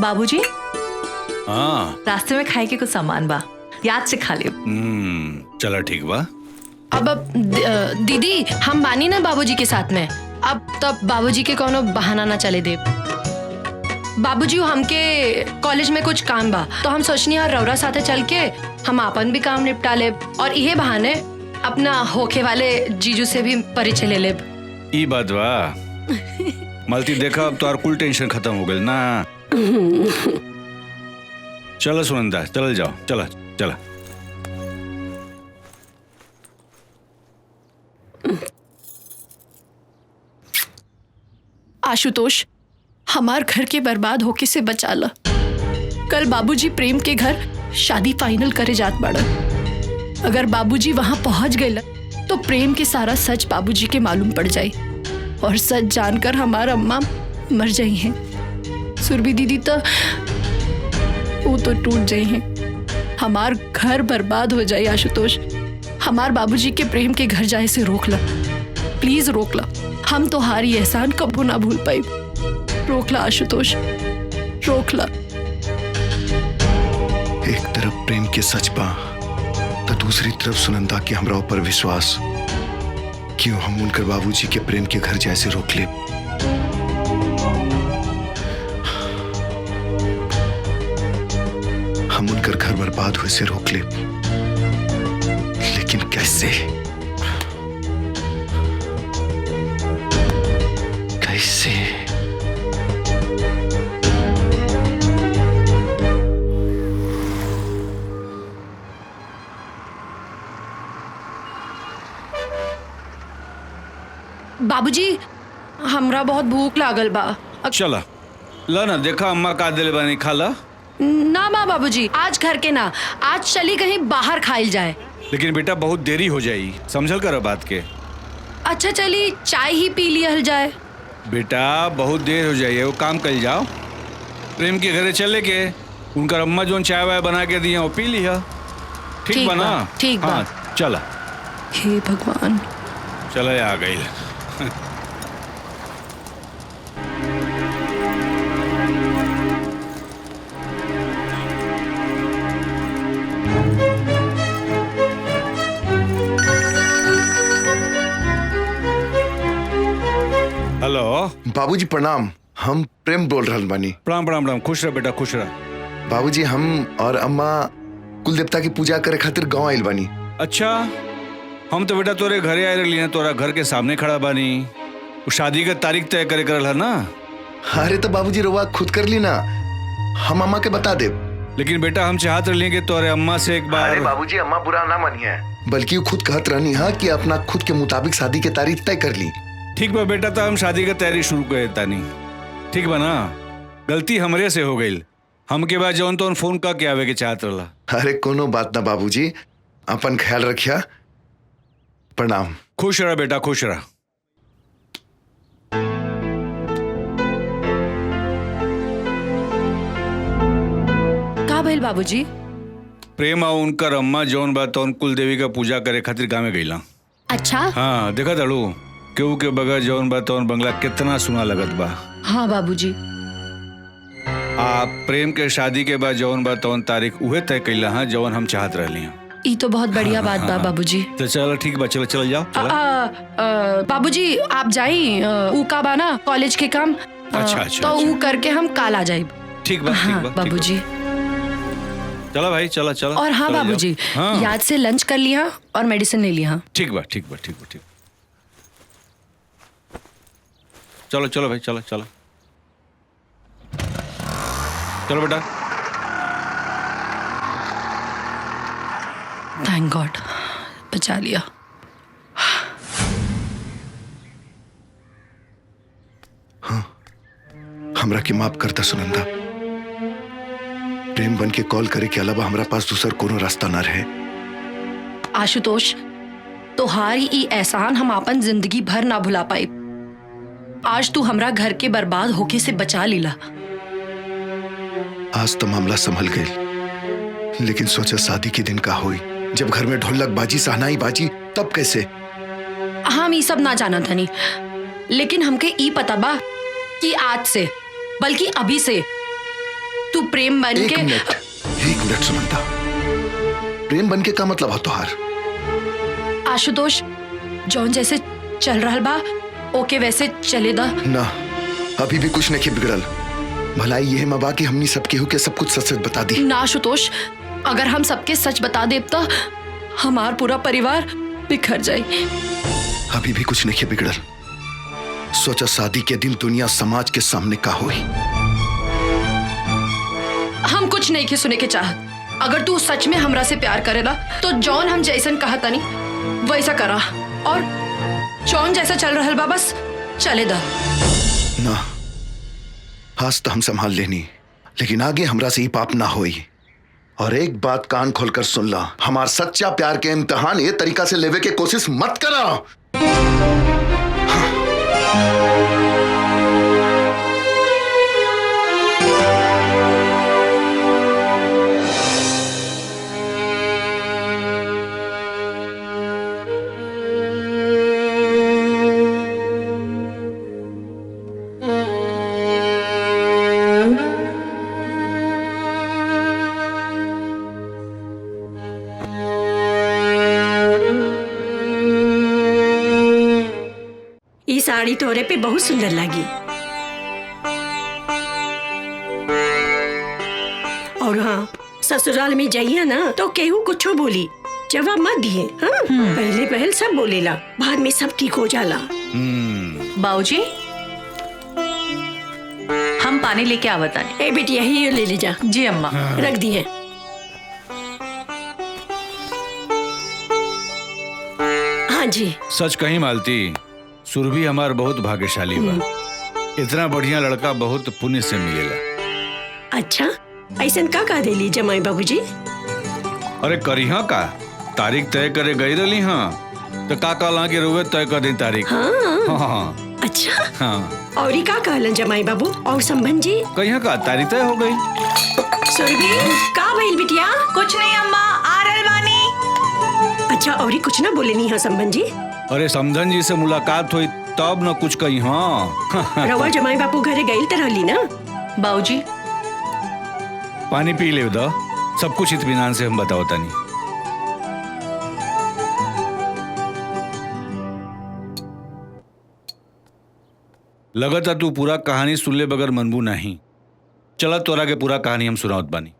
बाबूजी,
हाँ
रास्ते में खाए के कुछ सामान बा, याद से खा लियो।
चला ठीक बा।
अब दीदी हम बानी ना बाबूजी के साथ में, अब तब बाबूजी के कोनो बहाना ना चले दे। बाबूजी हमके कॉलेज में कुछ काम बा, तो हम सोचनी और रौरा साथे चल के हम अपन भी काम निपटा ले और इहे बहाने अपना होके वाले जीजू से भी परिचय ले ले।
ई बात बा। मालती देखा, अब तो और कुल टेंशन खत्म हो गई ना। चलो सुनंदा, चल जाओ, चला चला।
आशुतोष, हमार घर के बर्बाद होके से बचा ला। कल बाबूजी प्रेम के घर शादी फाइनल करे जात बाड़न। अगर बाबूजी वहां पहुंच गए तो प्रेम के सारा सच बाबूजी के मालूम पड़ जाए और सच जानकर हमारा अम्मा मर जाई हैं। सुरभि दीदी तो वो तो टूट जाई हैं। हमार घर बर्बाद हो जाए। आशुतोष, हमार बाबूजी के प्रेम के घर जाए से रोक ला, प्लीज रोक ला। हम तो हारी एहसान कबू ना भूल पाई। रोक ला आशुतोष, रोक ला।
एक तरफ प्रेम के सच बा तो दूसरी तरफ सुनंदा के हमरा ऊपर विश्वास। क्यों हम उनकर बाबूजी के प्रेम के घर जैसे रोक ले? हम उनकर घर बर्बाद हुए से रोक ले, लेकिन कैसे? कैसे?
बाबूजी, हमरा बहुत भूख लागल बा।
चला ला ना, देखा अम्मा का दिल बानी, खा ला।
ना माँ बाबूजी, आज घर के ना, आज चली कहीं बाहर खाइल जाए।
लेकिन बेटा बहुत देरी हो जाई, समझल कर बात के।
अच्छा चली चाय ही पी लिया जाए।
बेटा बहुत देर हो जाइए, वो काम कर जाओ। प्रेम के घरे चले के उनका अम्मा जो चाय वाय बना के दिया वो पी लिया। ठीक बना?
ठीक बा।
हाँ चला।
हे भगवान,
चला आ गई। हेलो
बाबूजी प्रणाम, हम प्रेम बोल रहल बानी।
प्रणाम प्रणाम प्रणाम, खुश रह बेटा, खुश रह।
बाबूजी हम और अम्मा कुल देवता की पूजा करे खातिर गांव आइल बानी।
अच्छा, हम तो बेटा तोरे घरे आए रही, तोरा घर के सामने खड़ा बानी। शादी का तारीख तय करे करल है ना?
अरे तो बाबूजी रवा खुद कर ली ना, हम अम्मा के बता दे।
लेकिन बेटा हम चाहत रही कि तोरे अम्मा से एक बार।
अरे बाबूजी अम्मा बुरा ना मानिए, बल्कि वो खुद कहत रहनी है कि अपना खुद के मुताबिक शादी की तारीख तय कर ली।
ठीक बा बेटा, तो हम शादी का तैयारी शुरू कर देता नहीं। ठीक बा ना? गलती हमरे से हो गई, हमके बाद जौन तो फोन का के आवे के चाहत रहा।
अरे कोनो बात ना बाबूजी, अपन ख्याल रखिया। प्रणाम।
खुश रह बेटा, खुश रह।
का भइल बाबूजी?
प्रेम और उनकर अम्मा जौन बा तौन कुल देवी का पूजा करे खातिर गाँव में गईला।
अच्छा?
हाँ देखा तड़ू, केहू के बगैर जौन बा तौन बंगला कितना सुना लगत बा।
हाँ बाबूजी।
आप प्रेम के शादी के बाद जौन बा तौन तारीख उहे तय कैला हाँ जौन हम चाहत रहली हैं।
ई तो बहुत बढ़िया बात बा बाबूजी।
तो चलो ठीक बा, चलो चल जाओ।
बाबूजी आप जाई, ऊ का बा ना कॉलेज के काम।
अच्छा,
तो ऊ करके हम काल आ जाए।
ठीक बा, ठीक बा,
बाबूजी।
चलो भाई, चलो चलो।
और हाँ
चलो जाओ।
बाबूजी,
हाँ।
याद से लंच कर लिया और मेडिसिन ले लिया।
ठीक बा, ठीक बा, ठीक बा, ठीक। चलो चलो भाई, चलो चलो चलो बेटा।
थैंक गॉड, बचा लिया।
हमरा के माफ करता सुनंदा। प्रेम बन के कॉल करे के अलावा हमरा पास दूसर कोनो रास्ता ना रहे।
आशुतोष, तोहारी ई एहसान हम अपन जिंदगी भर ना भुला पाए। आज तू हमरा घर के बर्बाद होके से बचा लीला।
आज तो मामला संभल गई, लेकिन सोचा शादी के दिन का हुई, जब घर में ढोलक बाजी सहनाई बाजी, तब कैसे?
हम ई सब ना जाना था नहीं, लेकिन हमके ई पता बा कि आज से, बल्कि अभी से तू प्रेम बन के।
एक मिनट सुनंदा, प्रेम बन के का मतलब है तोहार?
आशुतोष, जौन जैसे चल रहा बा ओके वैसे चले दा
ना। अभी भी कुछ नहीं बिगड़ल। भलाई यह मबा कि हमनी सब केहू के सब कुछ सच सच बता दी।
ना आशुतोष, अगर हम सबके सच बता देब तो हमार पूरा परिवार बिखर जाए।
अभी भी कुछ नहीं बिगड़ल। सोचा शादी के दिन दुनिया समाज के सामने का हुई।
हम कुछ नहीं के सुने के चाहत। अगर तू सच में हमरा से प्यार करेला तो जॉन हम जैसन कहा तनी वैसा करा, और जॉन जैसा चल रहा बा बस चले दा।
ना, आज तो हम संभाल लेनी, लेकिन आगे हमरा से ही पाप ना होई। और एक बात कान खोलकर सुन ला, हमार सच्चा प्यार के इम्तिहान ये तरीका से लेवे के कोशिश मत करा।
ये साड़ी तोरे पे बहुत सुंदर लगी। और हाँ, ससुराल में जाइए ना तो केहू कुछो बोली जवाब मत दिए। हाँ? पहले पहल सब बोलेला, बाद में सब ठीक हो जाला।
बाबूजी, हम पानी लेके आवत आनी।
ए बेटी, यही ले ले जा।
जी अम्मा।
रख दिए। हाँ जी।
सच कहीं मालती, सुरभि हमार बहुत भाग्यशाली बा। इतना बढ़िया लड़का बहुत पुण्य से मिलेला।
अच्छा, ऐसा का कह देली जमाई बाबूजी?
अरे करिहा का, तारीख तय करे गई रही। हाँ तो का कहला के रुए तय कर दी तारीख।
हाँ।
हाँ।
अच्छा।
हाँ।
और ही का कहलन जमाई बाबू और संबंध जी?
कहिया का तारीख तय हो गई।
सुरभि, का भइल बिटिया?
कुछ नहीं अम्मा, आ रहल बानी।
अच्छा, और ही कुछ ना बोले नहीं है संबंध जी?
अरे समधन जी से मुलाकात हुई तब न कुछ कही। हाँ।
रवा जमाई बापू घरे गई तो रहली ना?
बाबूजी,
पानी पी ले दो, सब कुछ इत्मीनान से हम बताओ तानी। लगता तू पूरा कहानी सुन ले बगैर मनबू नहीं। चला तोरा के पूरा कहानी हम सुनावत बानी।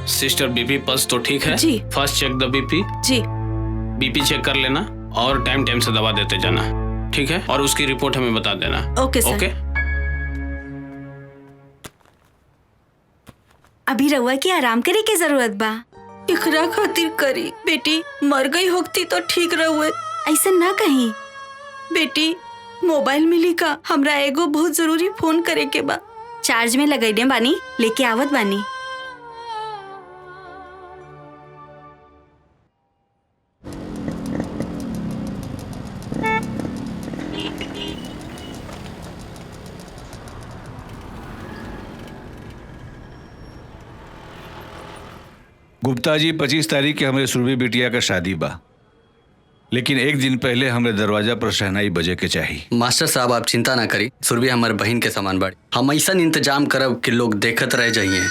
सिस्टर, बीपी पल्स तो ठीक है?
जी।
फर्स्ट चेक द बीपी।
जी।
बीपी चेक कर लेना और टाइम टाइम से दवा देते जाना, ठीक है? और उसकी रिपोर्ट हमें बता देना।
ओके सर।
ओके।
अभी रउआ के आराम करे के जरूरत बा।
इकरा खातिर करी बेटी, मर गई होती तो ठीक रहुए।
ऐसा ना कहीं
बेटी, मोबाइल मिली का? हमरा एगो बहुत जरूरी फोन करे के बा।
चार्ज में लगैले बानी, लेके आवत बानी।
गुप्ता जी 25 तारीख के हमारे सुरभि बिटिया का शादी बा, लेकिन एक दिन पहले हमारे दरवाजा पर शहनाई बजे के चाहिए।
मास्टर साहब आप चिंता ना करी, सुरभि हमारे बहन के समान बाड़ी। हम ऐसा इंतजाम करब कि लोग देखत रह जाइए।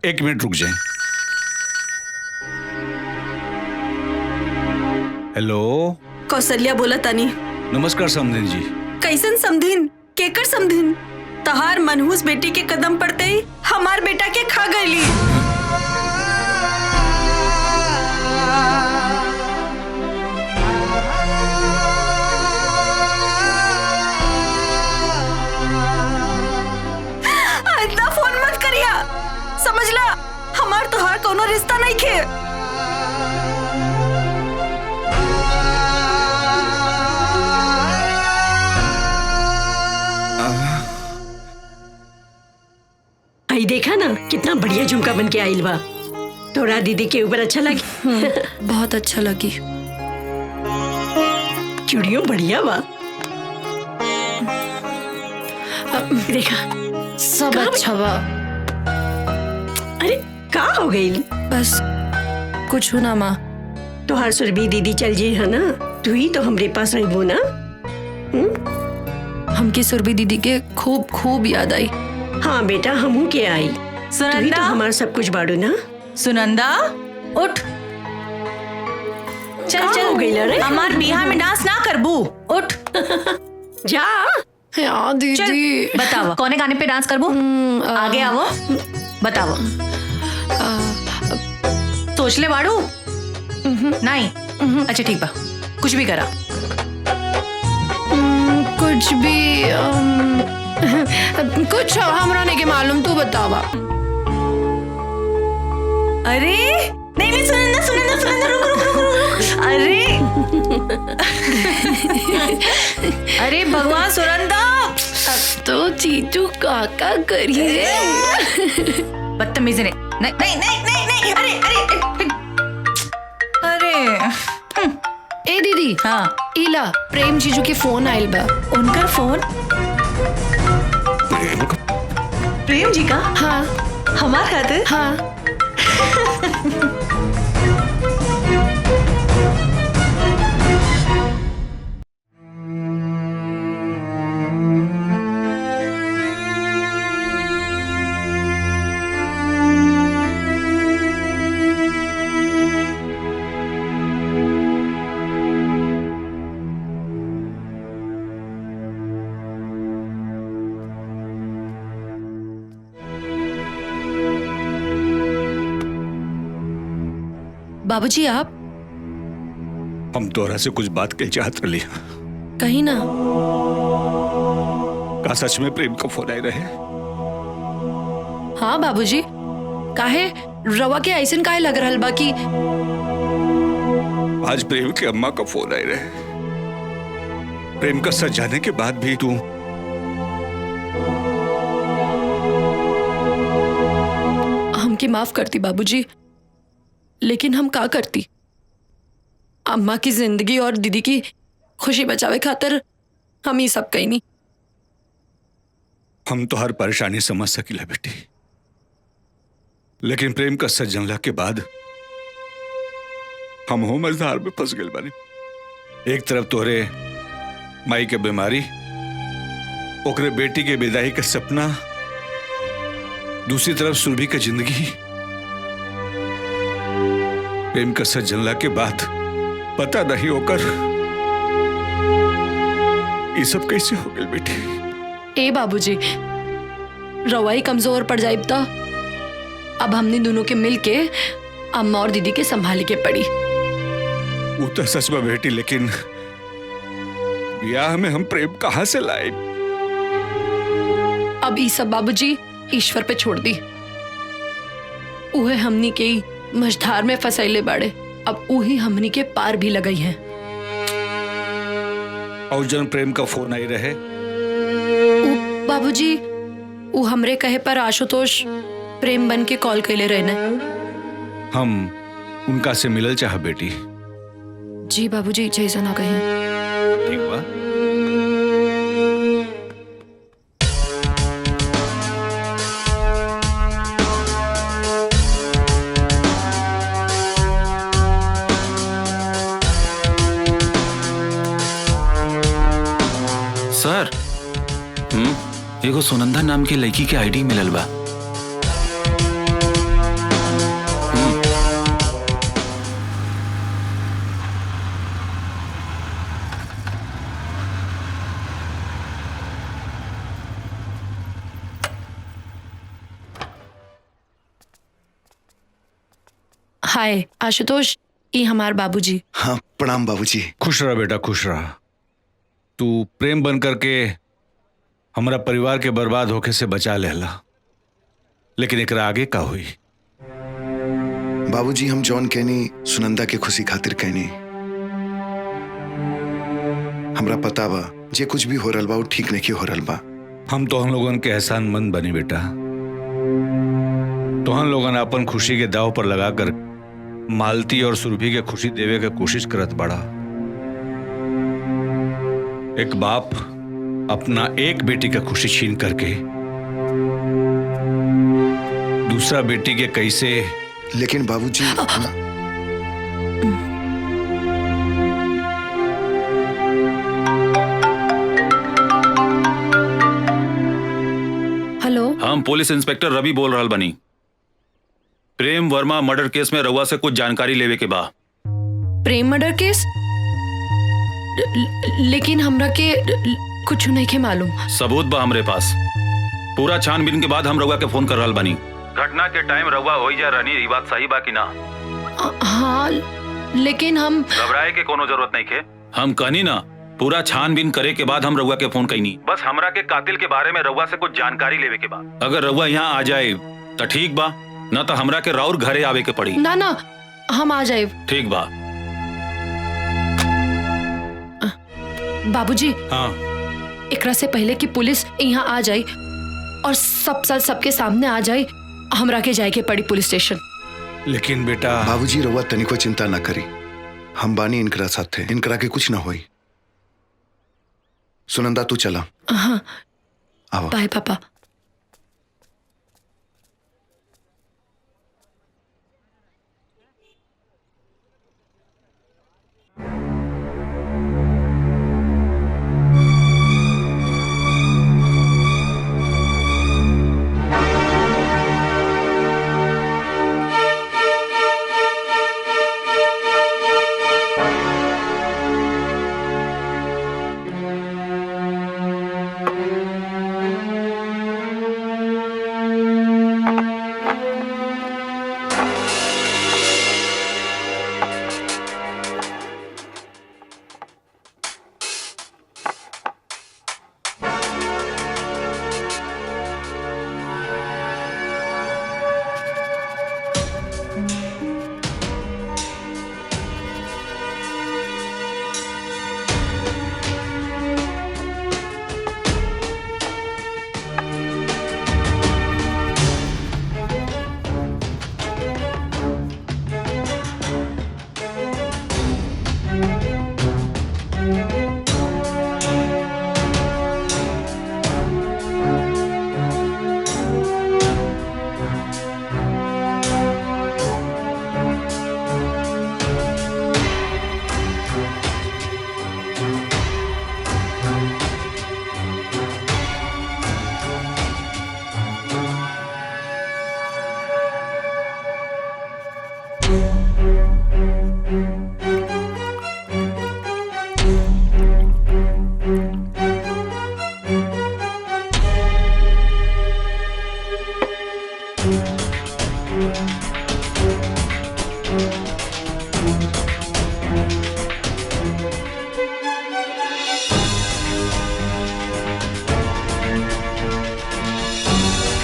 1 मिनट रुक जाए। हेलो,
कौशल्या बोला तानी।
नमस्कार समधिन जी।
कैसन समधिन? केकर समधिन? तहार मनहूस बेटी के कदम पड़ते ही हमार बेटा के खा गईली। इतना फोन मत करिया, समझला? हमार तोहार कोनो रिश्ता नहीं खे। आई देखा ना कितना बढ़िया झुमका बन के आइल बा। तोरा दीदी के ऊपर अच्छा लगी?
बहुत अच्छा लगी।
चूड़ियों बढ़िया बा। देखा
सब अच्छा बा।
अरे का हो गई?
बस कुछ ना माँ।
तोहार सुरभि दीदी चल जी है ना, तू ही तो हमरे पास रहबो ना।
हमकी सुरभि दीदी के खूब खूब याद आई।
हाँ बेटा, हमू के आई। तू ही तो हमारा सब कुछ बाड़ू ना।
सुनंदा उठ, चल चल
हो गई रे?
हमार बिहार में डांस ना करबू, उठ
जा।
हाँ दीदी।
चल बताओ कौने गाने पे डांस करबू? आगे आवो, बताओ। सोच ले बाड़ू? नहीं? अच्छा ठीक बा, कुछ भी करा।
कुछ भी कुछ हमरा नहीं के मालूम, तू बतावा।
अरे नहीं नहीं, सुनंदा सुनंदा सुनंदा, रुक रुक रुक रुक। अरे भगवान सुनंदा,
अब तो चीचू काका करिए।
बदतमीजी नहीं नहीं नहीं नहीं नहीं। अरे अरे अरे
ए दीदी।
हाँ
इला प्रेम जीजू के फोन आइल बा।
उनका फोन? प्रेम जी का?
हाँ।
हमार खातिर?
हाँ। बाबूजी आप?
हम तोरा से कुछ बात कही चाहत रही।
कहीं ना।
का सच में प्रेम का फोन आए रहे?
हाँ बाबूजी, काहे रवा के ऐसन काहे लग रहल बा कि?
आज प्रेम के अम्मा का फोन आए रहे। प्रेम का सच जाने के बाद भी तू
हमके माफ करती बाबूजी, लेकिन हम का करती? अम्मा की जिंदगी और दीदी की खुशी बचावे खातिर हम ही सब कहीं नहीं।
हम तो हर परेशानी समझ सकीला बेटी, लेकिन प्रेम का सच जानला के बाद हम हो मजदार में फंस गए बानी। एक तरफ तोहरे माई के बीमारी, ओकरे बेटी के विदाई का सपना, दूसरी तरफ सुरभि का जिंदगी। प्रेम का सच जानला के बाद पता नहीं होकर ये सब कैसे हो गए बेटी।
ए बाबूजी, रवाई कमजोर पड़ जाए तो अब हमने दोनों के मिलके अम्मा और दीदी के संभाले के पड़ी।
वो तो सच में बेटी, लेकिन ब्याह में हम प्रेम कहां से लाए?
अब ये सब बाबूजी ईश्वर पे छोड़ दी। उहे हमनी के ही मझधार में फसैले बाड़े, अब उही हमनी के पार भी लगई है।
और जन प्रेम का फोन आई रहे।
बाबूजी वो हमरे कहे पर आशुतोष प्रेम बन के कॉल कैले रहने।
हम उनका से मिलल चाह बेटी।
जी बाबूजी जैसा ना कहें।
ठीक बा।
सर एगो सुनंदा नाम के लड़की के आईडी मिलल बा।
हाय आशुतोष, ये हमार बाबूजी।
हाँ प्रणाम बाबूजी।
खुश रहा बेटा, खुश रहा। तू प्रेम बन करके हमारा परिवार के बर्बाद होके से बचा लेला, लेकिन एकरा आगे का हुई?
बाबूजी हम जॉन कहनी सुनंदा के खुशी खातिर कहनी। हमरा पता बा जे कुछ भी हो रहल बा वो ठीक नहीं हो रहल बा।
हम तो हम लोगन के एहसानमंद बनी बेटा। तो हम लोगन अपन खुशी के दाव पर लगाकर मालती और सुरभि के खुशी देवे के कोशिश करत बड़ा। एक बाप अपना एक बेटी का खुशी छीन करके दूसरा बेटी के कैसे।
लेकिन बाबूजी
हेलो,
हम पुलिस इंस्पेक्टर रवि बोल रहल बनी। प्रेम वर्मा मर्डर केस में रउआ से कुछ जानकारी लेवे के बा।
प्रेम मर्डर केस? लेकिन हमरा के कुछ नहीं के मालूम।
सबूत बा हमरे पास। पूरा छानबीन के बाद हम रउआ के फोन कर रहल बनी। घटना के टाइम रउआ होई जा रहनी, ये बात सही बा कि ना?
हाँ लेकिन हम।
घबराए के कोनो जरूरत नहीं के। हम कहनी ना पूरा छानबीन करे के बाद हम रउआ के फोन कईनी। बस हमरा के कातिल के बारे में रउआ से कुछ जानकारी लेवे के बा। अगर रउआ यहाँ आ जाए तो ठीक बा, ना तो हमरा के राउर घरे आवे के पड़ी।
ना ना हम आ जाए।
ठीक बा।
बाबूजी
हाँ,
एकरा से पहले कि पुलिस यहाँ आ जाए और सबके सामने आ जाए, हमरा के जाए के पड़ी पुलिस स्टेशन।
लेकिन बेटा।
बाबूजी रउआ तनिको चिंता ना करी, हम बानी इनकरा साथे, इनकरा के कुछ ना होई। सुनंदा तू चला।
हाँ
आओ।
बाय पापा।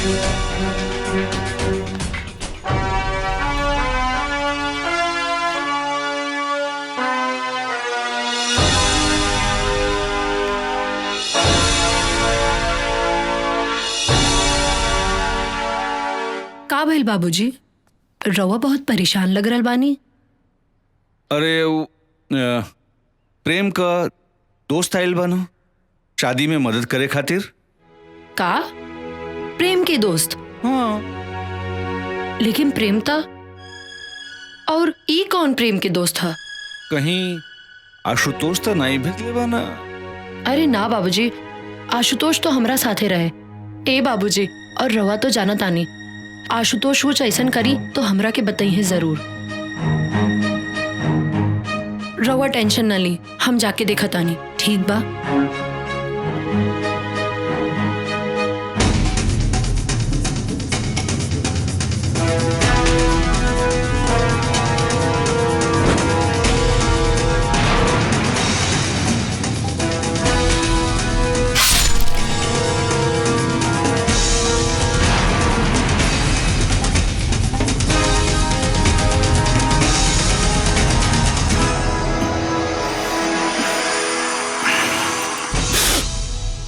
Thank you.
का भइल बाबूजी? रवा बहुत परेशान लग रहल बानी।
अरे प्रेम का दोस्त आयल बानो शादी में मदद करे खातिर।
का? प्रेम के दोस्त?
हाँ।
लेकिन प्रेम था और ई कौन प्रेम के दोस्त था?
कहीं आशुतोष तो नहीं भेजले बाना?
अरे ना बाबूजी, आशुतोष तो हमरा साथे रहे। ए बाबूजी, और रवा तो जाना तानी, आशुतोष कुछ ऐसन करी तो हमरा के बताइए जरूर। रवा टेंशन न ली, हम जाके देखा तानी, ठीक बा?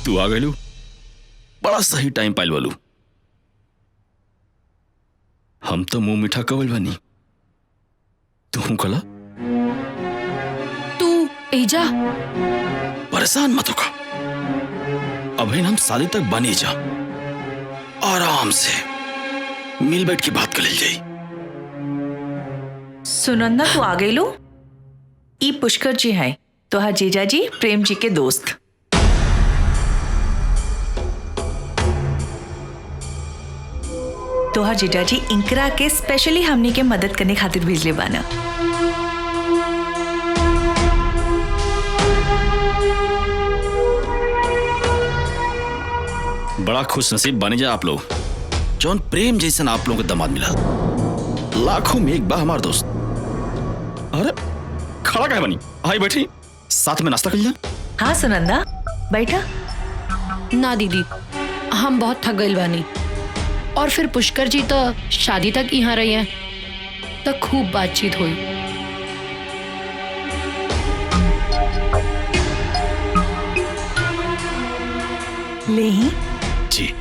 तू आ गलू, बड़ा सही टाइम पाइल वालू। हम तो मुंह मीठा कवल बनी, तू कला
तू एजा
परेशान मत होगा। अभी हम शादी तक बनी जा, आराम से मिल बैठ के बात कर ले जाई।
सुनंदा तू आ गई लो। ई पुष्कर जी हैं तोहार जीजा जी प्रेम जी के दोस्त। तोहार जीजा जी इंकरा के स्पेशली हमनी के मदद करने खातिर भेजले बाना।
बड़ा खुश नसीब बने जा आप लोग, जौन प्रेम जैसन आप लोगों को दामाद मिला। लाखों में एक बा हमार दोस्त। अरे खड़ा काहे बनी, आई बैठी, साथ में नाश्ता कर लिया।
हाँ सुनंदा बैठा।
ना दीदी, हम बहुत थक गइल बानी, और फिर पुष्कर जी तो शादी तक यहाँ रही हैं, तो खूब बातचीत हुई।
ले ही
जी।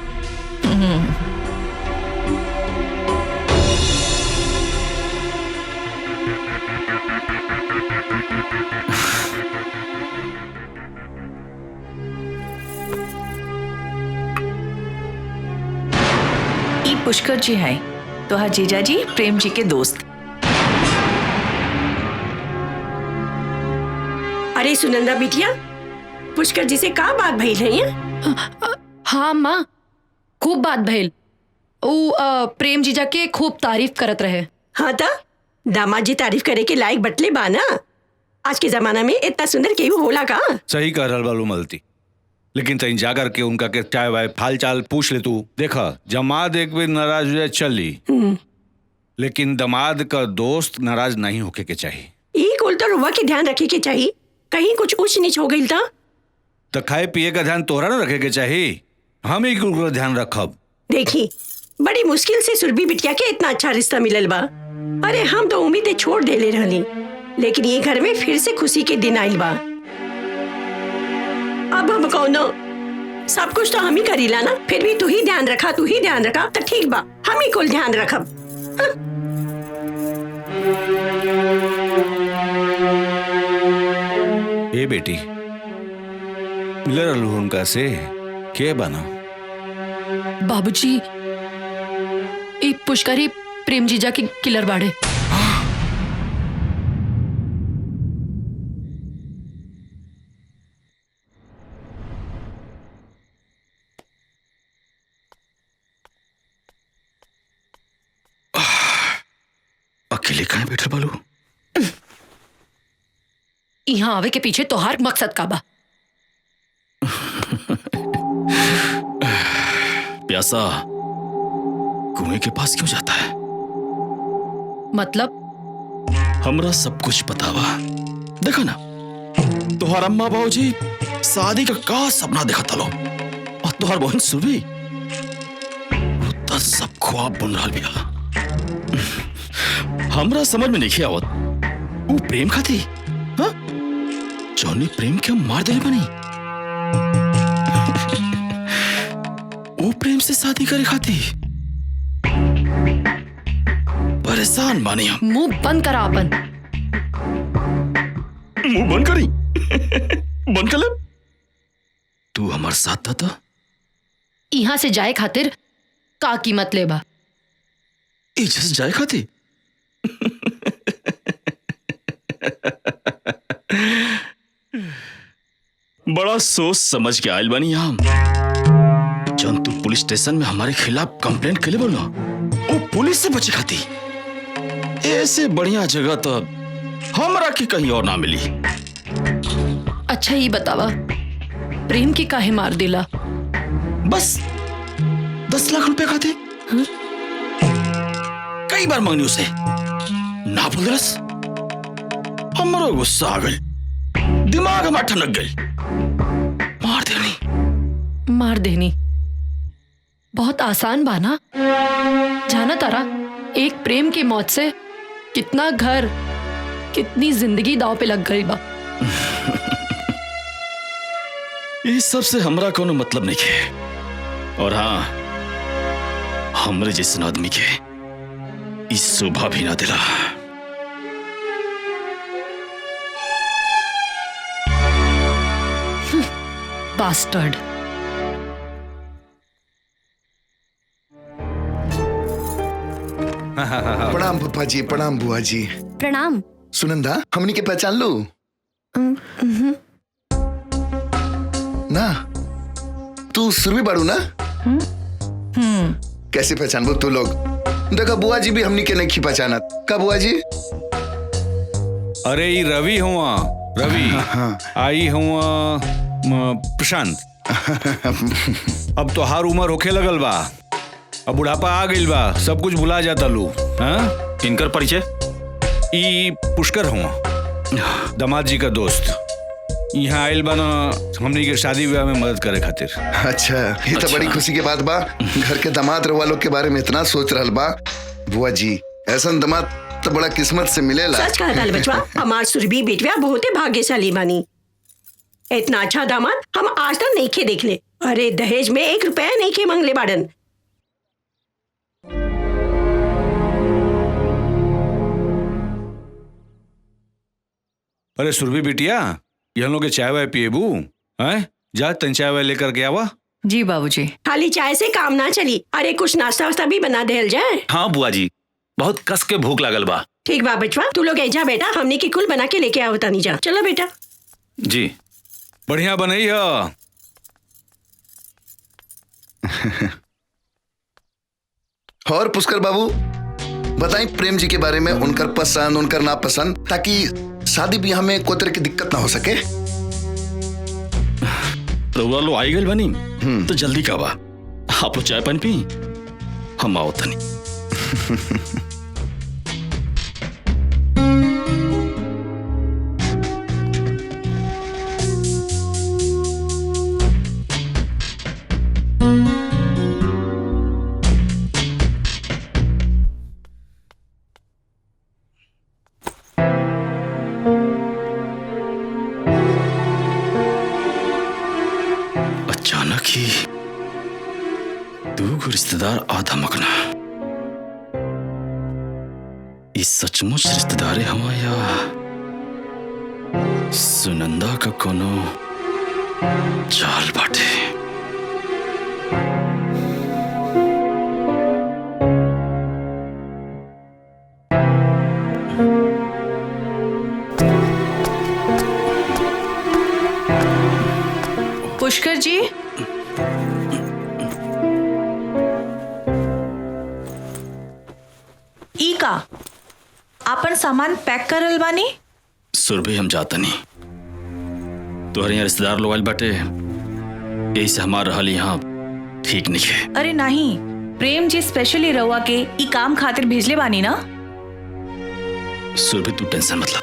ई पुष्कर जी हैं तोहार जीजा जी प्रेम जी के दोस्त।
अरे सुनंदा बिटिया, पुष्कर जी से का बात भइल है?
हाँ माँ, खूब बात भइल। ऊ प्रेम जीजा के खूब तारीफ करत रहे।
हाँ ता दामाद जी तारीफ करे के लायक बटले बाना। आज के जमाना में इतना सुंदर केहू होला का?
सही कह रहल बालू मलती, लेकिन तई जा कर के उनका के चाय वाय हाल चाल पूछ ले। तू देखा जमात एक भी नाराज हो जाए चली, लेकिन दमाद का दोस्त नाराज नहीं होके के चाहिए।
ई कुल तो रुआ के ध्यान रखे के चाहिए, कहीं कुछ ऊंच नीच हो गई
तो खाए पिए का ध्यान तोहरा न रखे के चाहिए, हम ही कुल ध्यान रखब।
देखी बड़ी मुश्किल से सुरभि बिटिया के इतना अच्छा रिश्ता मिलल बा। अरे हम तो उम्मीदें छोड़ देले रहली, लेकिन ये घर में फिर से खुशी के दिन आइल बा। अब हम कौनो सब कुछ तो हम ही करीला ना, फिर भी तू ही ध्यान रखा तो ठीक बा, हम ही कुल ध्यान रखब।
ए बेटी, मिल रहलू उनका से के बना?
बाबूजी, ई पुष्कर ही प्रेम जीजा के किलर बाड़े।
अकेले कहाँ बैठे बालू?
यहाँ आवे के पीछे तोहार मकसद का बा?
प्यासा कुएं के पास क्यों जाता है?
मतलब?
हमरा सब कुछ पता बा। देखा ना, तोहार अम्मा बाबूजी शादी का सपना देखा तलो, और तोहार बहन सुरभि सब ख्वाब बन रहा बिया। हमरा समझ में नहीं आवत, वो प्रेम खाती हाँ? जौनी प्रेम के मार दिले बनी, वो प्रेम से शादी करे खाती। परेशान बानी हम।
मुंह बंद करा अपन।
मुंह बंद करी? बंद कर ले। तू हमारे साथ था तो
यहाँ से जाए खातिर का कीमत लेबा?
इज्जत से जाए खाती? बड़ा सोच समझ के आयल बनी हम। जब तू पुलिस स्टेशन में हमारे खिलाफ कंप्लेंट के लिए बोलो, वो पुलिस से बची खाती। ऐसे बढ़िया जगह तो हमरा की कहीं और ना मिली।
अच्छा ही बतावा, प्रेम की काहे मार दिला?
बस 10 लाख रुपए खाते। कई बार मांगनी उसे, ना बोल रस। हमारा गुस्सा आ गई, दिमाग हमारा ठनक गई,
मार देनी बहुत आसान बाना। जाना तारा, एक प्रेम की मौत से कितना घर, कितनी जिंदगी दांव पे लग गई बा।
इस सब से हमरा कोनो मतलब नहीं है। और हाँ, हमरे जैसे आदमी के इस शोभा भी ना दिला।
बास्टर्ड।
प्रणाम पप्पा जी, प्रणाम बुआ जी।
प्रणाम।
सुनंदा, हमनी के पहचान लो ना? तू सुरभि बाड़ू ना? कैसे पहचान तू लोग? देखा बुआ जी भी हमनी के नहीं पहचाना का बुआ जी?
अरे ये रवि हुआ, रवि। आई हुआ प्रशांत। अब तो हर उम्र होखे लगल बा, अब बुढ़ापा आ गइल बा, सब कुछ भुला जाता लू। हाँ?
इनकर परिचय?
ई पुष्कर हुआ, दामाद जी का दोस्त। यहाँ आयल बा ना हमनी के शादी विवाह में मदद करे खातिर।
अच्छा, ये तो बड़ी खुशी के बात बा। घर के दामाद वालों के बारे में इतना सोच रहल बा। बुआ जी, ऐसा दामाद तो बड़ा किस्मत से मिलेला।
सच कहा दाल बचवा, हमार सुरभि बेटवा बहुत भाग्यशाली बानी। इतना अच्छा दामाद हम आज तक नहीं खे देख ले। अरे दहेज में 1 रुपया नहीं खे मांगले बाड़न।
अरे सुरभि बिटिया, ये लोग के चाय वाय पिएबू? हैं? जा तन चाय वाय लेकर के आवा।
जी बाबूजी।
खाली चाय से काम ना चली, अरे कुछ नाश्ता वास्ता भी बना देल जाए।
हाँ बुआ जी, बहुत कस के भूख लागल बा।
ठीक बा बचवा, तू लोग जा बेटा, हमने की कुल बना के लेके आओ तानी जा। चलो बेटा।
जी बढ़िया बनई है।
और पुष्कर बाबू बताएं प्रेम जी के बारे में, उनकर पसंद, उनकर नापसंद, ताकि शादी ब्याह में कोई तरह की दिक्कत ना हो सके।
रउआ लो आई गल बनी तो जल्दी का बा, आप लोग चाय पानी पी, हम आओ तनी। अचानक ही दो रिश्तेदार आधा मकना, इस सचमुच रिश्तेदार हवा या सुनंदा का कोनो चाल बाटे।
पुष्कर जी, ई का आपन सामान पैक करल बानी?
सुरभि हम जाता नहीं, तोहरे यहाँ रिश्तेदार लोग आइल बाटे, यही से हमार रहल यहाँ ठीक नहीं है।
अरे नहीं, प्रेम जी स्पेशली रहुआ के ई काम खातिर भेजले बानी ना?
सुरभि तू टेंशन मतलब,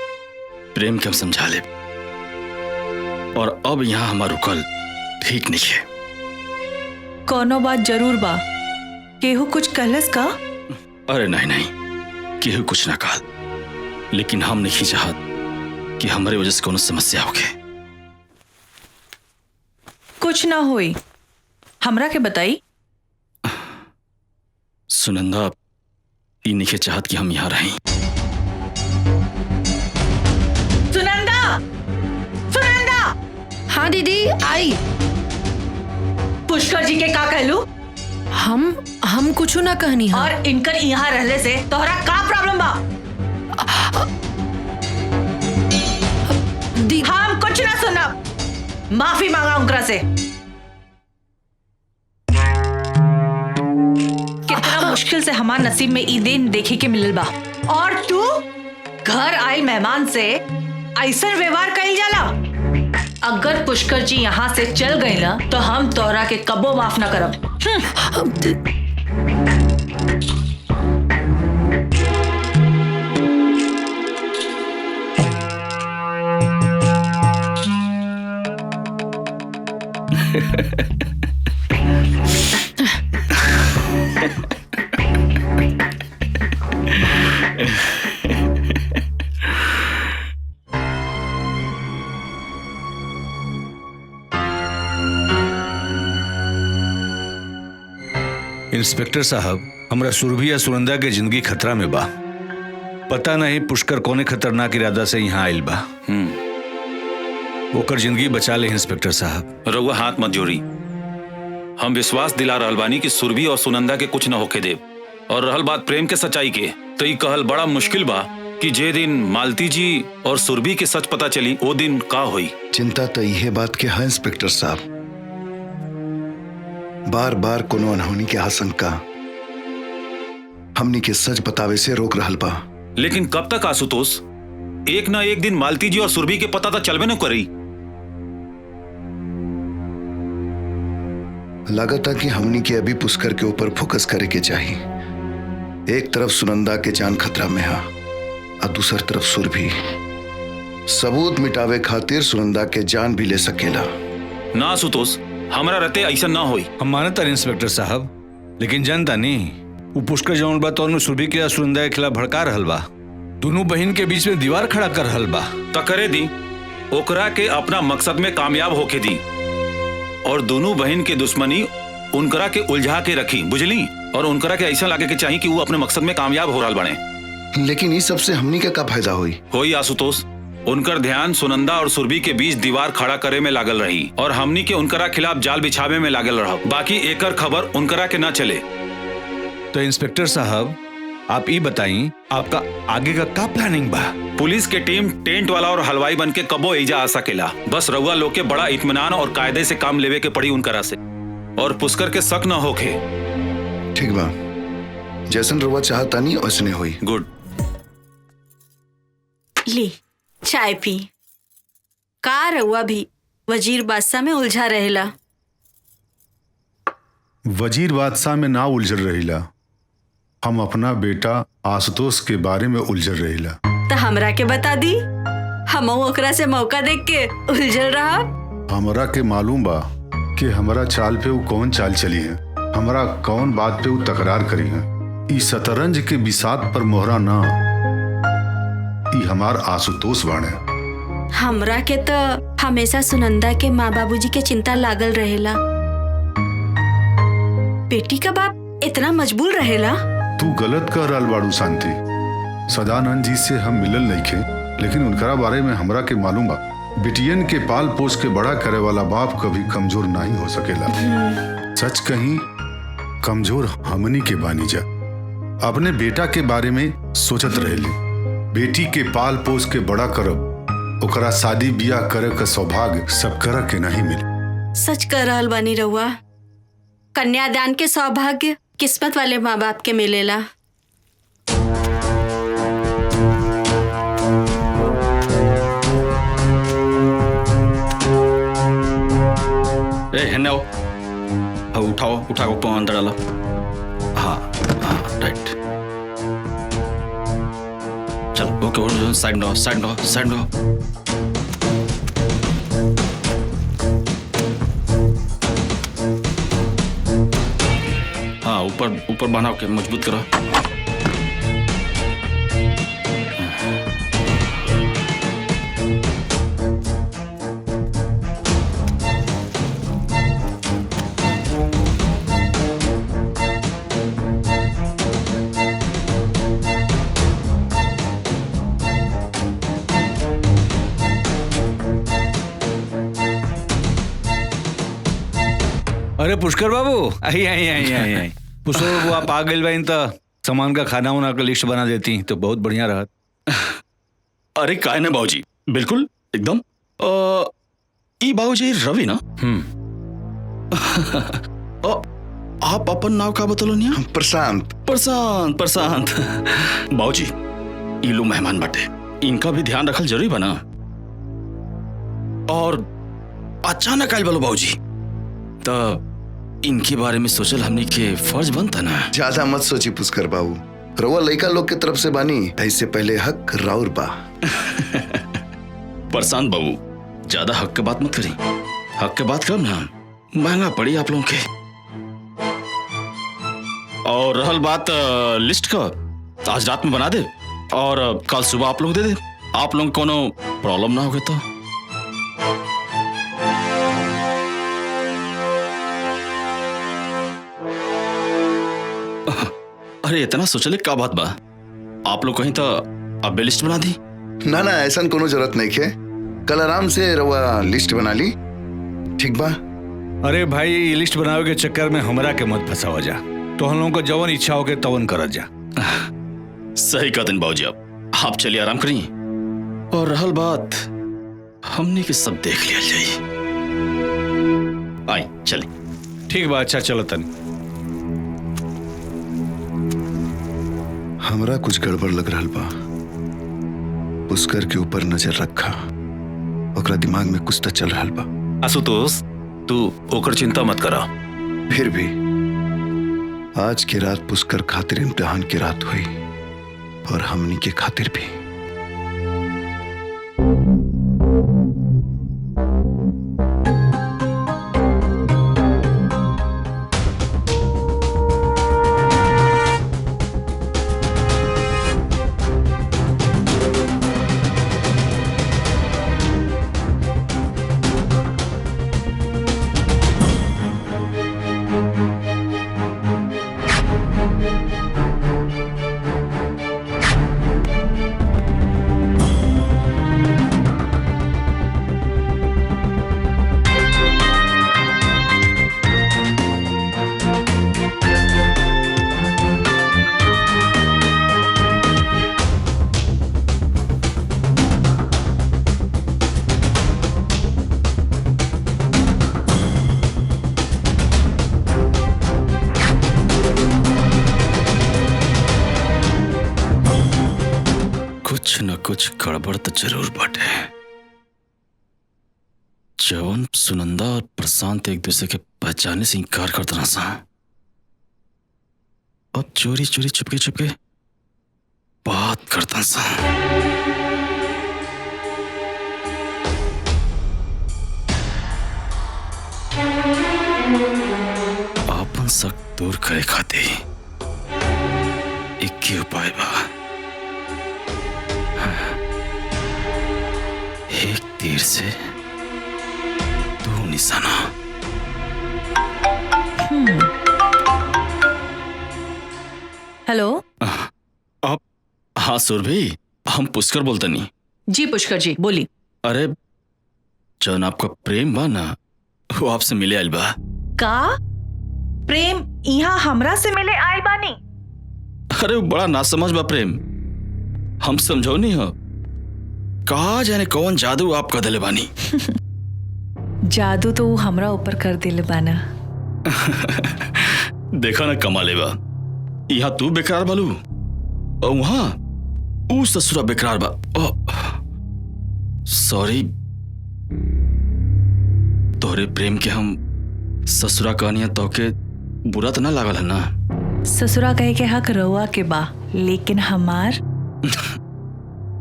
प्रेम के हम समझा ले, और अब यहाँ हमार रुकल ठीक नहीं है।
कोनो बात जरूर बा, केहू कुछ कहलस का?
अरे नहीं नहीं, केहू कुछ ना कहा, लेकिन हम नहीं चाहत कि हमारे वजह से कोनो समस्या होके।
कुछ ना होई, हमरा के बताई।
सुनंदा इन्हीं के चाहत कि हम यहाँ रहें।
सुनंदा, सुनंदा।
हाँ दीदी आई।
पुष्कर जी के का कहलू?
हम कुछ ना कहनी। हाँ।
और इनकर यहाँ रहने से तोहरा का प्रॉब्लम बा? हम कुछ ना सुनब। माफी मांगा उनकरा से। कितना मुश्किल से हमार नसीब में ई दिन देखे के मिलल बा, और तू घर आए मेहमान से ऐसा व्यवहार कइल जाला। अगर पुष्कर जी यहाँ से चल गए ना तो हम तोहरा के कबो माफ ना करब।
इंस्पेक्टर साहब, हमरा सुरभि या सुनंदा के जिंदगी खतरा में बा। पता नहीं पुष्कर कौने खतरनाक इरादा से यहाँ आयल बा। ओकर जिंदगी बचा ले इंस्पेक्टर साहब।
रउआ हाथ मत जोड़ी। हम विश्वास दिला रहल बानी कि सुरभि और सुनंदा के कुछ न होके देव। और रहल बात प्रेम के सच्चाई के, तो ये कहल बड़ा मुश्किल बा कि जे दिन मालती जी और सुरभि के सच पता चली वो दिन का हुई।
चिंता तो यह बात के है इंस्पेक्टर साहब, बार बार कोनो अनहोनी के आशंका हमनी के सच बतावे से रोक रहल बा।
लेकिन कब तक आशुतोष? एक ना एक दिन मालती जी और सुरभि के पता तो चलबे न करी।
लगता कि हमनी के अभी पुष्कर के ऊपर फोकस करे के चाहिए। एक तरफ सुनंदा के जान खतरा में है और दूसर तरफ सुरभि। सबूत मिटावे खातिर सुनंदा के जान भी ले सकेला।
ना आशुतोष, हमारा रहते ऐसा ना होई।
हम मानता इंस्पेक्टर साहब, लेकिन जानता नहीं वो पुष्कर जौन बा तो सुरभि के सुनंदा के खिलाफ भड़का रहल बा। दोनों बहन के बीच में दीवार खड़ा कर रहल बा।
त करे दी, ओकरा के अपना मकसद में कामयाब होके दी और दोनों बहन के दुश्मनी उनकरा के उलझा के रखी, बुझली? और उनकरा के ऐसा लगे के चाहिए कि वो अपने मकसद में कामयाब हो रहल बने।
लेकिन इस सबसे हमनी का फायदा होई
आशुतोष? उनकर ध्यान सुनंदा और सुरभि के बीच दीवार खड़ा करे में लागल रही और हमनी के उनकरा खिलाफ जाल बिछावे में लागल रहा। बाकी एकर खबर उनकरा के ना चले।
तो इंस्पेक्टर साहब, आप ये बताइए आपका आगे का प्लानिंग बा?
पुलिस के टीम टेंट वाला और हलवाई बन के कबो एजा आ सकेला। बस रउआ लोग के बड़ा इत्मीनान और कायदे से काम लेवे के पड़ी उनकरा से, और पुष्कर के शक न होके।
ठीक बा, जैसन रउआ चाहता नहीं वैसने होई।
गुड।
ली चाय पी। का रउआ भी वजीर बादशाह में उलझा रहेला?
वजीर बादशाह में ना उलझल रहिला, हम अपना बेटा आशुतोष के बारे में उलझल रहिला।
तो हमरा के बता दी, हम ओकरा से मौका देख के उलझल रहा।
हमरा के मालूम बा कि हमारा चाल पे वो कौन चाल चली है, हमारा कौन बात पे वो तकरार करी है। ई शतरंज के बिसात पर मोहरा ना, ई हमार आशुतोष बाणे।
हमरा के तो हमेशा सुनंदा के माँ बाबूजी के चिंता लागल रहेला। बेटी का बाप इतना मजबूर रहेला?
तू गलत कह रहल बाड़ू शांति। सदानंद जी से हम मिलल नहीं खे, लेकिन उनकरा बारे में हमरा के मालूम बा। बिटियन के पाल पोस के बड़ा करे वाला बाप कभी कमजोर नहीं हो सकेला। सच कहीं कमजोर हमनी के बानी जा। अपने बेटा के बारे में सोचत रहेली, बेटी के पाल पोस के बड़ा करब, ओकरा शादी बियाह करे का सौभाग्य सब करा के नहीं मिले।
सच कह रहल बानी रउआ, कन्यादान के सौभाग्य किस्मत वाले माँ बाप के मिलेला।
हेन्ने आओ, उठाओ, उठा को अंदर डालो। हाँ हाँ, राइट। चलो ओके, साइड लो, साइड लो, साइड लो। हाँ, ऊपर ऊपर बनाओ के मजबूत करो।
अरे पुष्कर बाबू, आई आई आई आई आई पुष्कर बाबू, आप आ गए बाइन तो सामान का खाना वाना का लिस्ट बना देती तो बहुत बढ़िया रहत।
अरे काय ना बाबूजी, बिल्कुल एकदम। ई बाबूजी रवि ना? आप अपन नाव का बतलो?
प्रशांत।
प्रशांत प्रशांत बाबूजी, ई लोग मेहमान बाटे, इनका भी ध्यान रखल जरूरी बना। और अचानक आयल बोलो बाबूजी, तो इनके बारे में सोचल हमने के फर्ज बनता ना।
ज्यादा मत सोची पुष्कर बाबू, रउआ लइका लोग के तरफ से बानी, ऐसे पहले हक राउर बा।
प्रशांत बाबू, ज्यादा हक के बात मत करी, हक के बात कब ना महंगा पड़ी आप लोगों के। और रहल बात लिस्ट का, तो आज रात में बना दे और कल सुबह आप लोग दे दे। आप लोग कोनो प्रॉब्लम ना होगे तो। अरे इतना सोचले का बात बा? आप लोग कहीं तो अब लिस्ट बना दी?
ना ना, ऐसा कोनो जरूरत नहीं है, कल आराम से रउआ लिस्ट बना ली, ठीक बा?
अरे भाई, ये लिस्ट बनावे के चक्कर में हमरा के मत फंसावा जा, तो हम लोगों को जवन इच्छा हो के तवन करत जा।
सही कहते हैं बाबूजी, आप चलिए आराम करिए। और रहल बात, हमने के सब देख लिया जाइए। आई चले।
ठीक बा, अच्छा चलो तन।
हमरा कुछ गड़बड़ लग रहा बा। पुष्कर के ऊपर नजर रखा, ओकरा दिमाग में कुछ तो चल रहा बा।
आशुतोष, तू ओकर चिंता मत करा।
फिर भी आज की रात पुष्कर खातिर इम्तिहान की रात हुई, और हमनी के खातिर भी।
कुछ न कुछ गड़बड़ तो जरूर बाटे। जवन सुनंदा और प्रशांत एक दूसरे के पहचाने से इनकार करते रहा, अब चोरी चोरी चुपके चुपके बात करता सा। आपन शक दूर करे खाते एक ही उपाय बा। एक तीर से दो निशाना।
हेलो।
आप? हाँ सुरभि, हम पुष्कर बोलते नहीं।
जी पुष्कर जी, बोली।
अरे जौन आपका प्रेम बा ना, वो आपसे मिले आइल बा।
का प्रेम यहाँ हमरा से मिले आइल बानी?
अरे बड़ा नासमझ बा प्रेम, हम समझो नहीं हो। कहा जाने कौन जादू आप कर दिले बानी।
जादू तो वो हमरा ऊपर कर दिले बाना।
देखा ना कमाले बा, यहाँ तू बेकरार बालू और वहां ऊ ससुरा बेकरार बा। सॉरी, तोहरे प्रेम के हम ससुरा कहनिया तो के बुरा तो ना लागल है ना?
ससुरा कहे के हक रउआ के बा, लेकिन हमार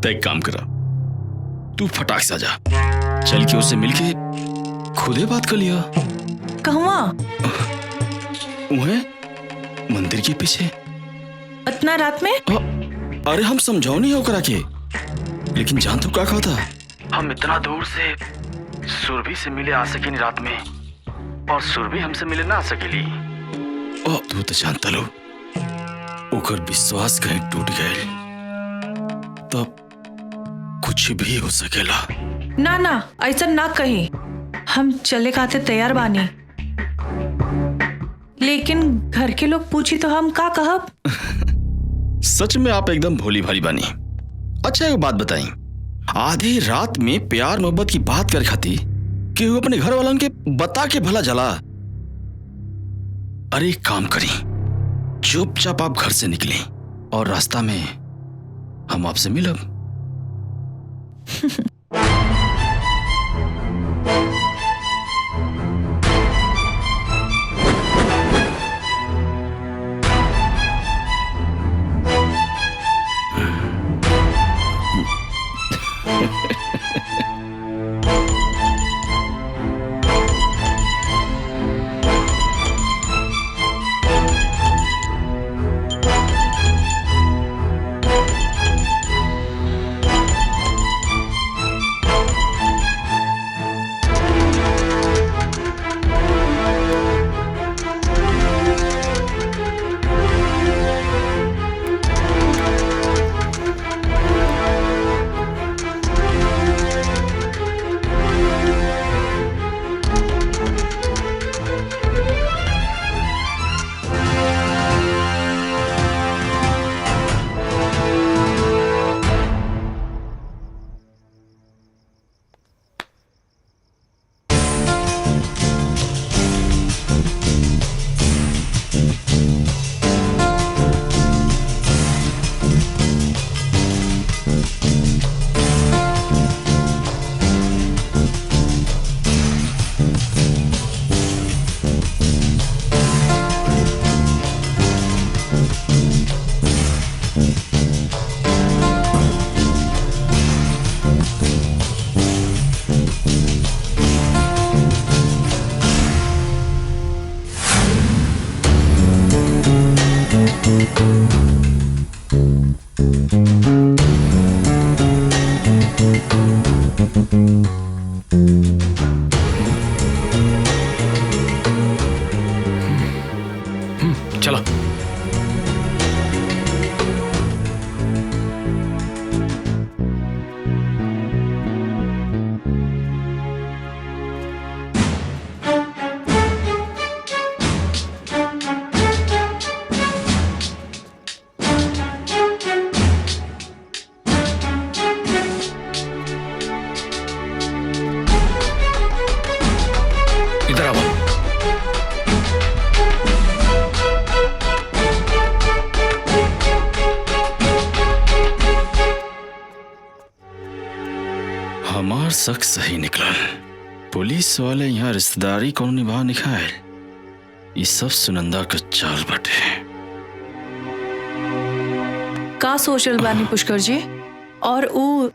तय काम करा, तू फटाक से जा, चल के उससे मिलके खुदे बात कर लिया।
कहवा?
वह मंदिर के पीछे।
इतना रात में?
अरे हम समझाओ नहीं होकर आके, लेकिन जान तू क्या कहा था? हम इतना दूर से सुरभि से मिले आ सके नहीं रात में, और सुरभि हमसे मिले ना आ सकेली। तू तो जानता लो, ओकर विश्वास कहीं टूट गए तब कुछ भी हो सकेला।
ना ना, ऐसा ना कही, हम चले खाते तैयार बानी। लेकिन घर के लोग पूछी तो हम का कहब?
सच में आप एकदम भोली भाली बनी। अच्छा एक बात बताई, आधी रात में प्यार मोहब्बत की बात कर खाती कि वो अपने घर वालों के बता के भला जला। अरे एक काम करी, चुपचाप आप घर से निकले और रास्ता में हम आपसे मिलब।
चलो।
इधर आओ।
हमार शक सही निकला। पुलिस वाले यहाँ रिश्तेदारी कौन निभा निकाल, ये सब सुनंदा का चाल बटे।
का सोचल बानी पुष्कर जी? और वो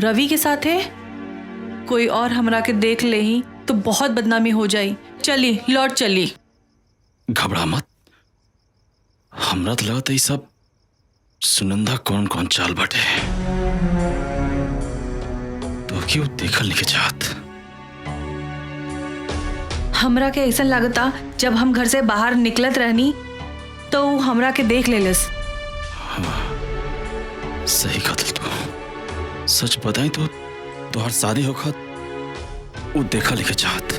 रवि के साथ है? कोई और हमरा के देख ले ही तो बहुत बदनामी हो जाई। चली लौट चली।
घबरा मत, हमरा तो लगता है सब सुनंदा कौन कौन चाल बटे तो क्यों देखल नहीं चाहत।
हमरा के ऐसा लगता जब हम घर से बाहर निकलत रहनी तो वो हमरा के देख ले लस।
सही कतल तू। सच बताई तो तुहार शादी होखत वो देखा लिखे चाहत।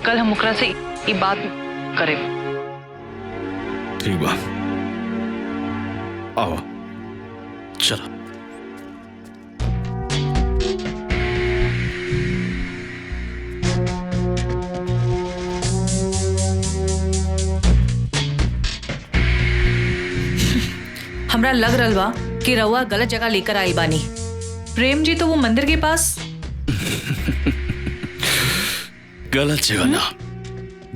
कल हम ओकरा से ये बात करे।
ठीक बा, आओ चलो।
हमरा लग रहा बा कि रउआ गलत जगह लेकर आई बानी। प्रेम जी तो वो मंदिर के पास।
गलत जगह ना,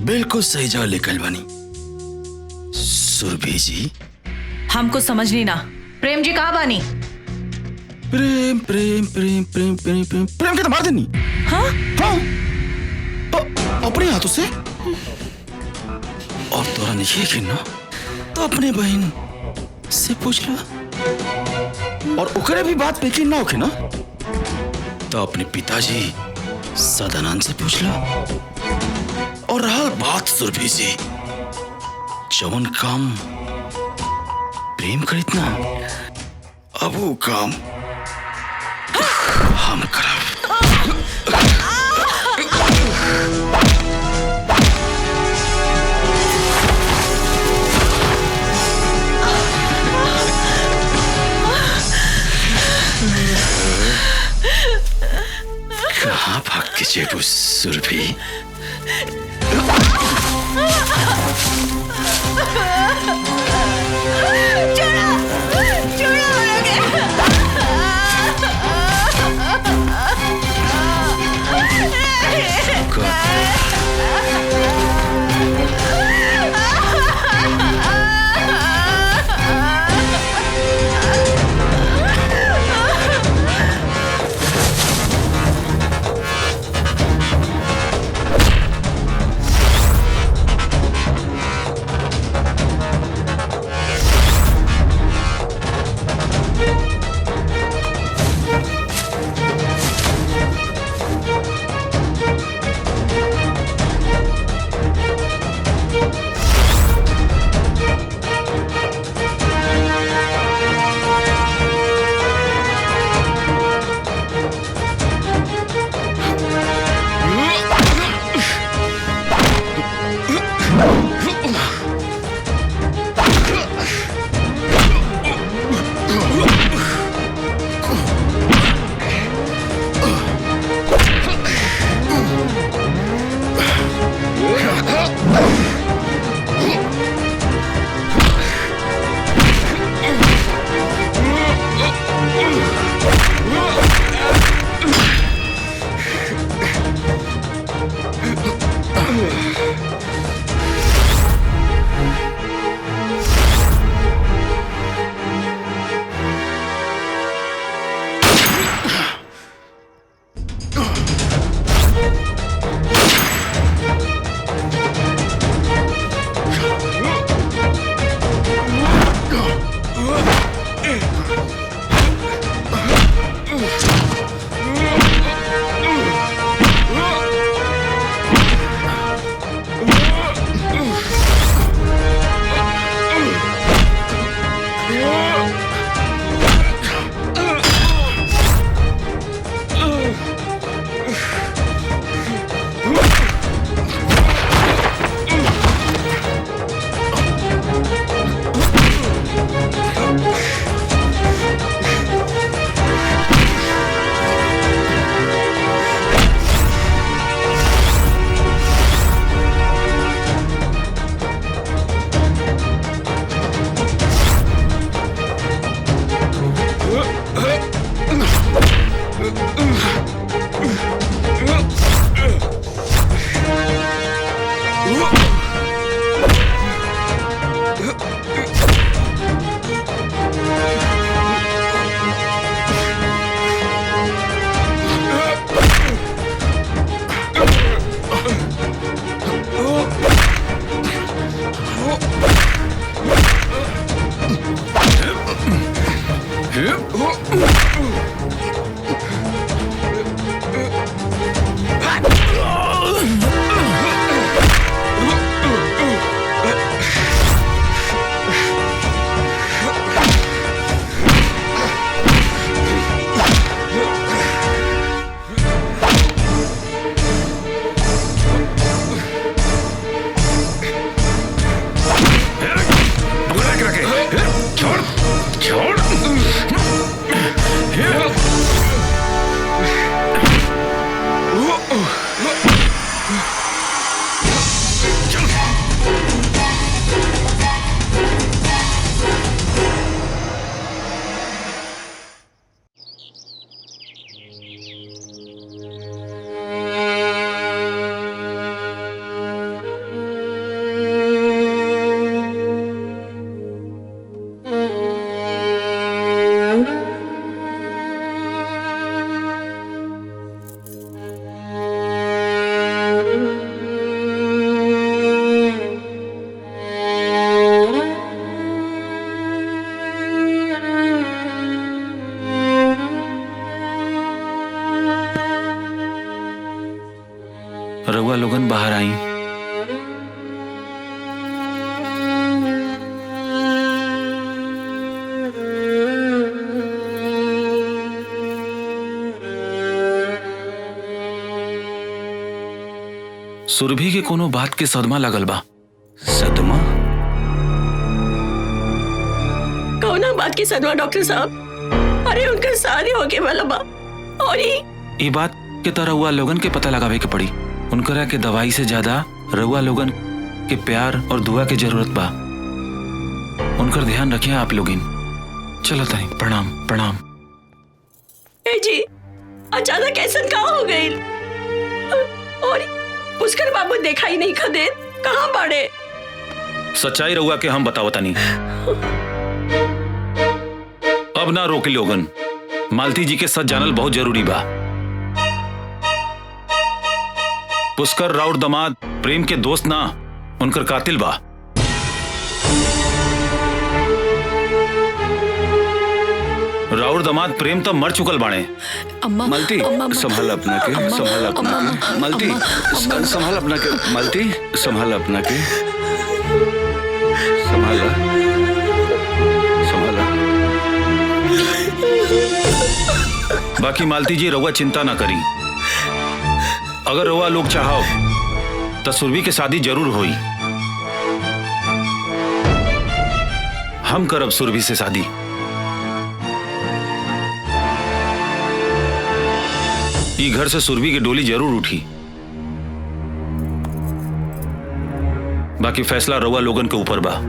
बिल्कुल सही जगह लेकर बानी। सुरभि जी
हमको समझ नहीं ना। प्रेम जी कहाँ बानी?
प्रेम प्रेम प्रेम प्रेम प्रेम प्रेम प्रेम के तो मार देनी।
हाँ
हाँ अपने हाथों से। और तोरा नहीं खेलना तो अपने बहन से पूछ ला। और ओकरे भी बात पे ना होके ना तो अपने पिताजी सदानंद से पूछ ला। और रहल बात सुरभि से, जवन काम प्रेम करित ना अब वो काम हम करब। जेबू सुरभि।
रउआ लोगन बाहर आई। सुरभि के कोनो बात के सदमा लगल बा।
सदमा?
कौना बात की सदमा डॉक्टर साहब? अरे उनका शादी हो गया वाला बा और
ये बात कि तो रउआ लोगन के पता लगावे के पड़ी। उनकरा के दवाई से ज्यादा रउआ लोगन के प्यार और दुआ के जरूरत बा। उनकर ध्यान रखिए आप लोगिन। चलो ताई, प्रणाम प्रणाम।
ए जी, अचानक ऐसा कहाँ हो गई? और पुष्कर बाबू देखा ही नहीं खदे, कहाँ पड़े?
सच्चाई रउआ के हम बतावता नहीं। अब ना रोके लोगन, मालती जी के सच जानल बहुत जरूरी बा। पुष्कर राउर दमाद प्रेम के दोस्त ना, उनकर कातिल बा। राउर दमाद प्रेम तो मर चुकल बाणे।
मालती संभाल अपना के, संभाल अपना के। मालती संभाल अपना के, मालती संभाल अपना के, संभाला संभाला।
बाकी मालती जी रउआ चिंता ना करी। अगर रउआ लोग चाहो तो सुरभि के शादी जरूर होई। हम करब सुरभि से शादी। ई घर से सुरभि की डोली जरूर उठी। बाकी फैसला रउआ लोगन के ऊपर बा।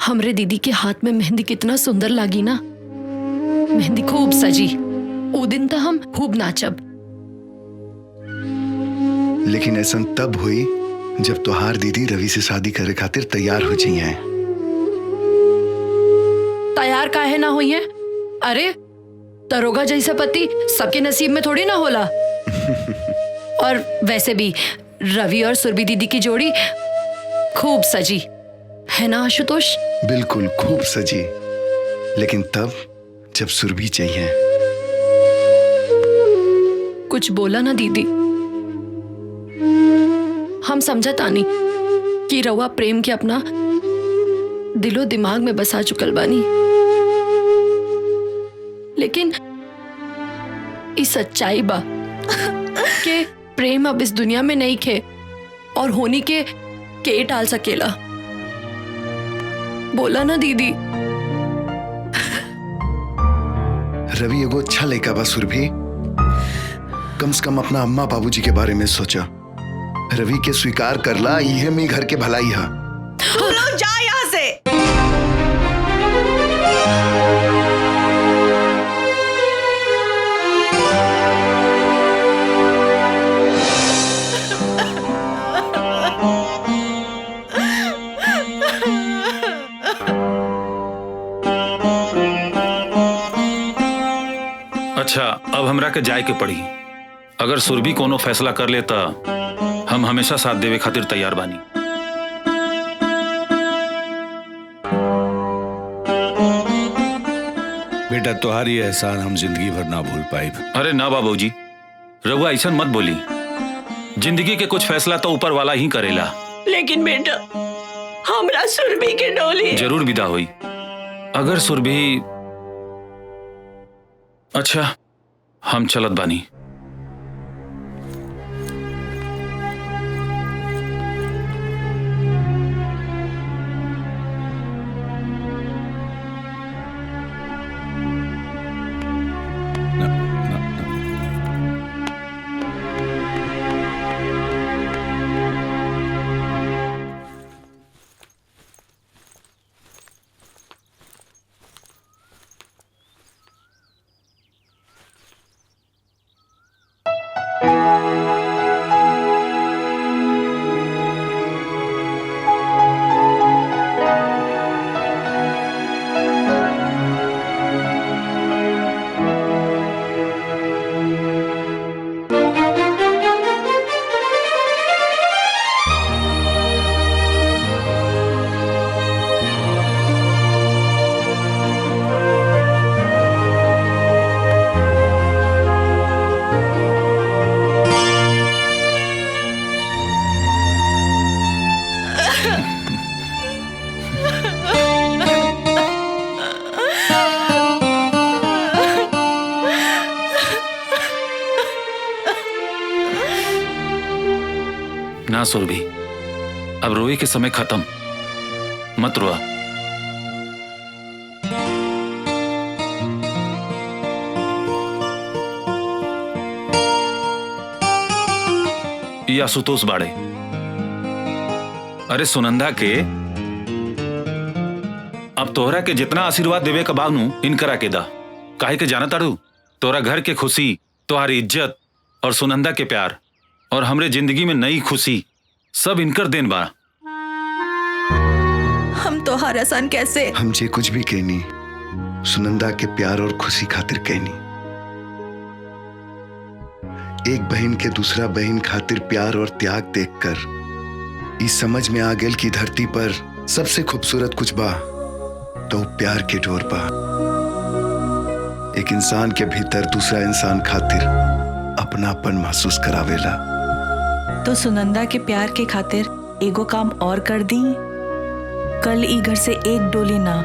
हमरे दीदी के हाथ में मेहंदी कितना सुंदर लागी ना। मेहंदी खूब सजी। वो दिन तो हम खूब नाचब।
लेकिन ऐसा तब हुई जब तोहार दीदी रवि से शादी करे खातिर तैयार हो जी हैं।
तैयार काहे ना हुई है? अरे दरोगा जैसा पति सबके नसीब में थोड़ी ना होला। और वैसे भी रवि और सुरभि दीदी की जोड़ी खूब सजी है ना आशुतोष?
बिल्कुल खूब सजी। लेकिन तब जब सुरभि चाहिए।
कुछ बोला ना दीदी। हम समझा तानी कि रवा प्रेम के अपना दिलो दिमाग में बसा चुकल बानी। लेकिन इस सच्चाई बा कि प्रेम अब इस दुनिया में नहीं खे और होनी के टाल सकेला। बोला ना दीदी।
रवि एगो अच्छा लड़का बा सुरभि। कम से कम अपना अम्मा बाबूजी के बारे में सोचा। रवि के स्वीकार करला, इहे में घर के भलाई है।
तू लोग जा यहाँ से।
अच्छा, अब हमरा के जाए के पड़ी। अगर सुरभि कोनो फैसला कर लेता, हम हमेशा साथ देवे खातिर तैयार बानी।
बेटा तुम्हारी एहसान हम जिंदगी भर ना भूल पाए।
अरे ना बाबूजी, रघुआ ऐसा मत बोली। जिंदगी के कुछ फैसला तो ऊपर वाला ही करेला।
लेकिन बेटा, हमरा सुरभि के डोली
जरूर विदा हुई। अगर सुरभि, अच्छा हम चलत बानी। ना सुरभि, अब रोए के समय खत्म, मत रोआ। ये आशुतोष बाड़े। अरे सुनंदा के अब तोहरा के जितना आशीर्वाद देवे का बानू इनकरा के दा। काहे के जाना ताड़ू, तोरा घर के खुशी, तुम्हारी इज्जत और सुनंदा के प्यार और हमरे जिंदगी में नई खुशी सब इनकर देन बा।
हम तो हर आसान कैसे
हम जे कुछ भी कहनी सुनंदा के प्यार और खुशी खातिर कहनी। एक बहन के दूसरा बहन खातिर प्यार और त्याग देखकर इस समझ में आ गेल की धरती पर सबसे खूबसूरत कुछ बा तो प्यार के डोर बा। एक इंसान के भीतर दूसरा इंसान खातिर अपनापन महसूस करावेला।
तो सुनंदा के प्यार के खातिर एगो काम और कर दी। कल ई घर से एक डोली ना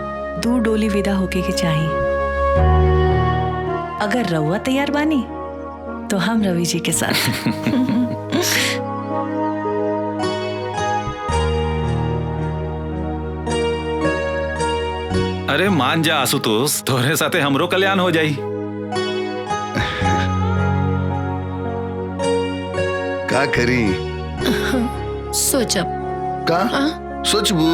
2 डोली विदा होके के चाहिए। अगर रउआ तैयार बानी तो हम रवि जी के साथ।
अरे मान जा आशुतोष, तोहरे साथे हमरो कल्याण हो जाई।
का करी
सोचब
का सोचबू।